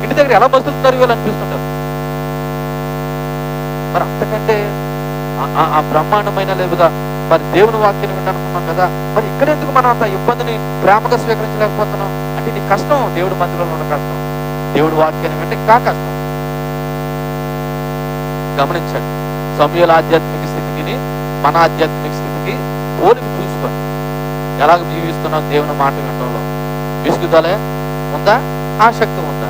Speaker 1: ఇంటి దగ్గర ఎలా మసులుతున్నారు వీళ్ళు అనిపిస్తుంటారు. మరి అంతకంటే ఆ బ్రహ్మాండమైన లేదా మరి దేవుని వాక్యాన్ని విననుకున్నాం కదా, మరి ఇక్కడ ఎందుకు మనం అంత ఇబ్బందిని ప్రేమగా స్వీకరించలేకపోతున్నాం? అంటే నీ కష్టం దేవుడి మందిరంలో ఉన్న కష్టం, దేవుడి వాక్యాన్ని వింటే ఇంకా కష్టం. గమనించండి, సమూయేలు ఆధ్యాత్మిక స్థితికి మన ఆధ్యాత్మిక స్థితికి పోలిక చూసుకోండి. ఎలాగ జీవిస్తున్నాం దేవుని మాట వినడంలో? విసుగుదలే ఉందా? ఆసక్తి ఉందా?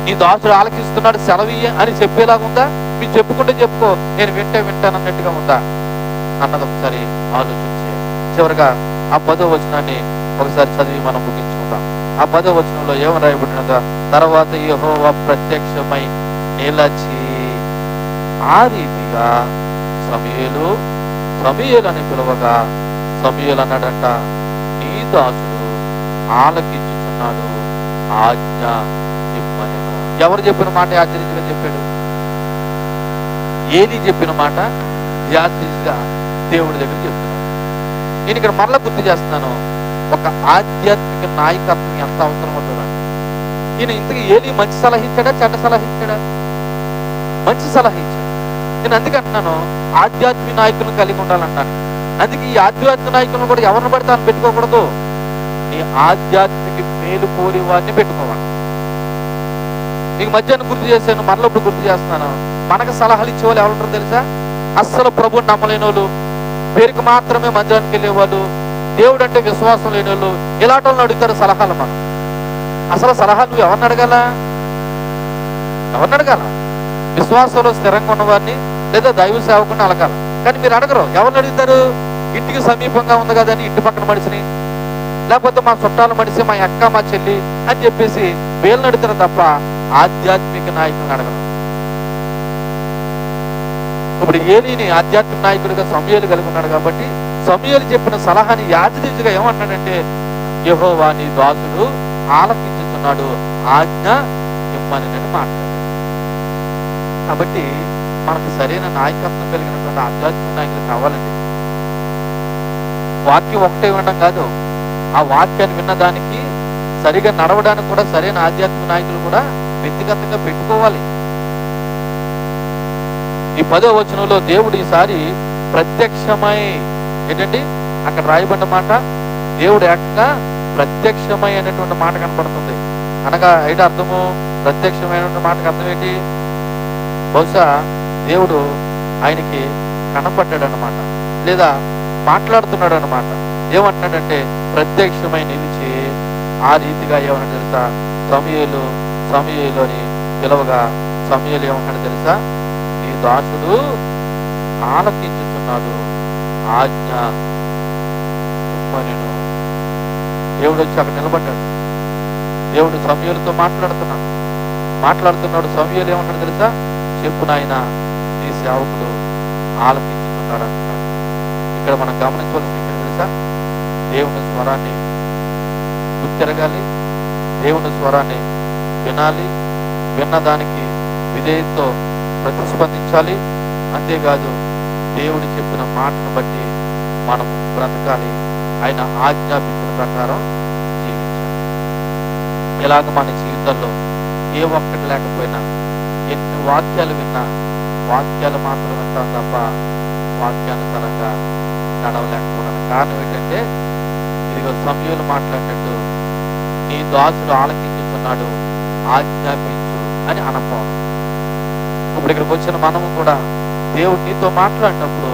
Speaker 1: నీ దాసుడు ఆలకిస్తున్నాడు సెలవీయ అని చెప్పేలాగా ఉందా? మీరు చెప్పుకుంటే చెప్పుకో, నేను వింటాను అన్నట్టుగా ఉందా అన్నది ఒకసారి ఆలోచించే. చివరిగా ఆ 10వ వచనాన్ని ఒకసారి చదివి మనం ముగించుకుందాం. ఆ 10వ వచనంలో ఏమని రాయబడినదా? తర్వాత యెహోవా ప్రత్యక్షమై నిలచి ఆ రీతిగా సమూయేలు సమూయేలు అని పిలవగా, సమూయేలు అన్నాడంట, నీ దాసుడు ఆలకించుచున్నాడు, ఆజ్ఞ ఇమ్మని. ఎవరు చెప్పిన మాట యాదృచ్ఛిగా చెప్పాడు? ఏలీ చెప్పిన మాట యాదృచ్ఛిగా దేవుడి దగ్గర చెప్తున్నాడు. నేను ఇక్కడ మరలా గుర్తు చేస్తున్నాను, ఒక ఆధ్యాత్మిక నాయకత్వం ఎంత అవసరమో చూడండి. ఈయన ఇంతకీ ఏలీ మంచి సలహా ఇచ్చాడా చెడ్డ సలహా ఇచ్చాడా? మంచి సలహా ఇచ్చాడు. నేను అందుకే అంటున్నాను, ఆధ్యాత్మిక నాయకులను కలిగి ఉండాలంటాను. అందుకే ఈ ఆధ్యాత్మిక నాయకులను కూడా ఎవరిని పడితే అని పెట్టుకోకూడదు, నీ ఆధ్యాత్మిక మేలు కోరి వారిని పెట్టుకోవాలి. నీకు మధ్యాహ్నం గుర్తు చేశాను, మరలా ఇప్పుడు గుర్తు చేస్తున్నాను. మనకు సలహాలు ఇచ్చేవాళ్ళు ఎవరుంటారో తెలుసా? అస్సలు ప్రభుని నమ్మలేని వాళ్ళు, పేరుకి మాత్రమే మందిరానికి వెళ్ళేవాళ్ళు, దేవుడు అంటే విశ్వాసం లేని వాళ్ళు ఇలాంటి వాళ్ళని అడుగుతారు సలహాలు. మనం అసలు సలహా నువ్వు ఎవరిని అడగాల? విశ్వాసంలో స్థిరంగా ఉన్నవారిని లేదా దైవ సేవకుని అడగాల. కానీ మీరు అడగరు. ఎవరిని అడుగుతారు? ఇంటికి సమీపంగా ఉంది కదా అని ఇంటి పక్కన మనిషిని, లేకపోతే మా చుట్టాల మనిషి, మా అక్క, మా చెల్లి అని చెప్పేసి వీళ్ళని అడుగుతారు తప్ప ఆధ్యాత్మిక నాయకులను అడగరు. ఇప్పుడు ఏలీని ఆధ్యాత్మిక నాయకుడిగా సమూయేలు కలిగి ఉన్నాడు కాబట్టి సమూయేలు చెప్పిన సలహాని యాజకుడిగా ఏమంటాడంటే, యెహోవా నీ దాసుడు ఆలకించుచున్నాడు, ఆజ్ఞ ఇమ్మని మాట్లాడాడు. కాబట్టి మనకు సరైన నాయకత్వం కలిగినటువంటి ఆధ్యాత్మిక నాయకులు కావాలండి. వాక్యం ఒకటే వినడం కాదు, ఆ వాక్యాన్ని విన్నదానికి సరిగా నడవడానికి కూడా సరైన ఆధ్యాత్మిక నాయకులు కూడా వ్యక్తిగతంగా పెట్టుకోవాలి. ఈ 10వ వచనంలో దేవుడు ఈసారి ప్రత్యక్షమై, ఏంటండి అక్కడ రాయబడిన మాట, దేవుడు ఏకంగా ప్రత్యక్షమై అనేటువంటి మాట కనపడుతుంది. అనగా అయితే అర్థము, ప్రత్యక్షమైనటువంటి మాటకు అర్థం ఏంటి? బహుశా దేవుడు ఆయనకి కనపడ్డాడు అన్నమాట, లేదా మాట్లాడుతున్నాడు అన్నమాట. ఏమంటున్నాడంటే ప్రత్యక్షమై నిలిచి ఆ రీతిగా ఏమన్నా తెలుసా, సమూయేలు అని పిలవగా సమూయేలు ఏమంటాడు తెలుసా, నీ దాసుడు ఆలకించుచున్నాడు, ఆజ్ఞ ఇమ్మనెను. దేవుడు వచ్చి అక్కడ నిలబడ్డాడు. దేవుడు సమూయేలుతో మాట్లాడుతున్నాడు. సమూయేలు ఏమంటాడు తెలుసా, చెప్పు నాయన, నీ సేవకుడు ఆలకించుతున్నాడు అంటున్నాడు. ఇక్కడ మనం గమనించవలసింది ఏంటో తెలుసా, దేవుని స్వరాన్ని గుర్తిరగాలి, దేవుని స్వరాన్ని వినాలి, విన్నదానికి విధేయతతో ప్రతిస్పందించాలి. అంతేకాదు దేవుడు చెప్పిన మాటను బట్టి మనం బ్రతకాలి, ఆయన ఆజ్ఞాపించిన ప్రకారం జీవించాలి. ఇలాగ మన జీవితంలో ఏ ఒక్కటి లేకపోయినా, ఎన్ని వాక్యాలు విన్నా వాక్యాలు మాత్రం వింటాం తప్ప వాక్యానుసారంగా నడవలేకపోవడానికి కారణం ఏంటంటే, ఇదిగో సమూయేలు మాట్లాడినట్టు నీ దాసుడు ఆలకించుతున్నాడు, ఆజ్ఞాపించు అని అనపోవాలి. ఇప్పుడు ఇక్కడికి వచ్చిన మనము కూడా దేవుడు నీతో మాట్లాడినప్పుడు,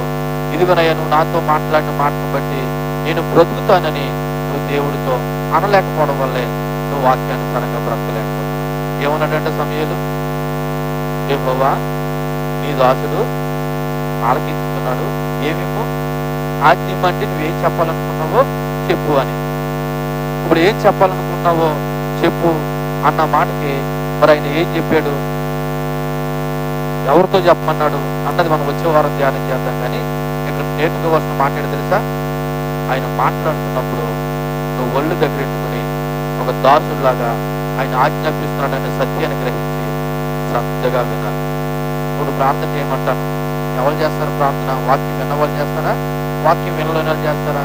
Speaker 1: ఇదిగోనయ్యా నువ్వు నాతో మాట్లాడిన మాటను బట్టి నేను బ్రతుకుతానని నువ్వు దేవుడితో అనలేకపోవడం వల్లే నువ్వు వాక్యానుసారంగా బ్రతకలేకపోతావు. ఏమన్నాడంటే సమూయేలు, యెహోవా నీ దాసుడు ఆలకించుతున్నాడు, ఏమేమో ఆజ్ఞ అంటే నువ్వేం చెప్పాలనుకున్నావో చెప్పు అని. ఇప్పుడు ఏం చెప్పాలనుకున్నావో చెప్పు అన్న మాటకి మరి ఆయన ఏం చెప్పాడు, ఎవరితో చెప్పమన్నాడు అన్నది మనం వచ్చే వారం ధ్యానం చేద్దాం. కానీ ఇక్కడ నేర్చుకోవాల్సిన మాట ఏంటో తెలుసా, ఆయన మాట్లాడుతున్నప్పుడు నువ్వు ఒళ్ళు దగ్గరెట్టుకుని ఒక దాసుడిలాగా ఆయన ఆజ్ఞాపిస్తున్నాడనే సత్యాన్ని గ్రహించి శ్రద్ధగా వినాలి. ఇప్పుడు ప్రార్థన చేయమంటాను, ఎవరు చేస్తారు ప్రార్థన? వాక్యం విన్నవాళ్ళు చేస్తారా? వాక్యం వినలేని వాళ్ళు చేస్తారా?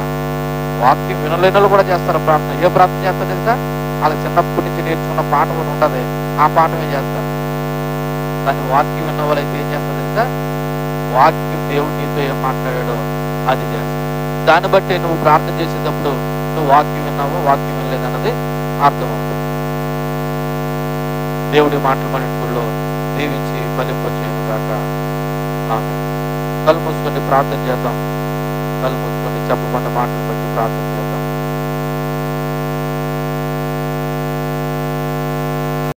Speaker 1: వాక్యం వినలేని వాళ్ళు కూడా చేస్తారా ప్రార్థన? ఏ ప్రార్థన చేస్తారు తెలుసా, వాళ్ళ చిన్నప్పటి నుంచి నేర్చుకున్న పాట కూడా ఉంటుంది, ఆ పాఠమే చేస్తారు. కానీ వాక్యం విన్న వాళ్ళైతే ఏం చేస్తారు తెలుసా, వాక్యం దేవుడు నీతో ఏం మాట్లాడాడో అది చేస్తారు. దాన్ని బట్టి నువ్వు ప్రార్థన చేసేటప్పుడు నువ్వు వాక్యం విన్నావో వాక్యం వినలేదన్నది అర్థం అవుతుంది. దేవుడి మాటలు మన ఇంట్లో దీవించి ఫలింపచేయను కాక. ఆమేన్. కళ్ళు మూసుకొని ప్రార్థన చేద్దాం. కళ్ళు మూసుకొని చెప్పబడిన మాటలు బట్టి ప్రార్థన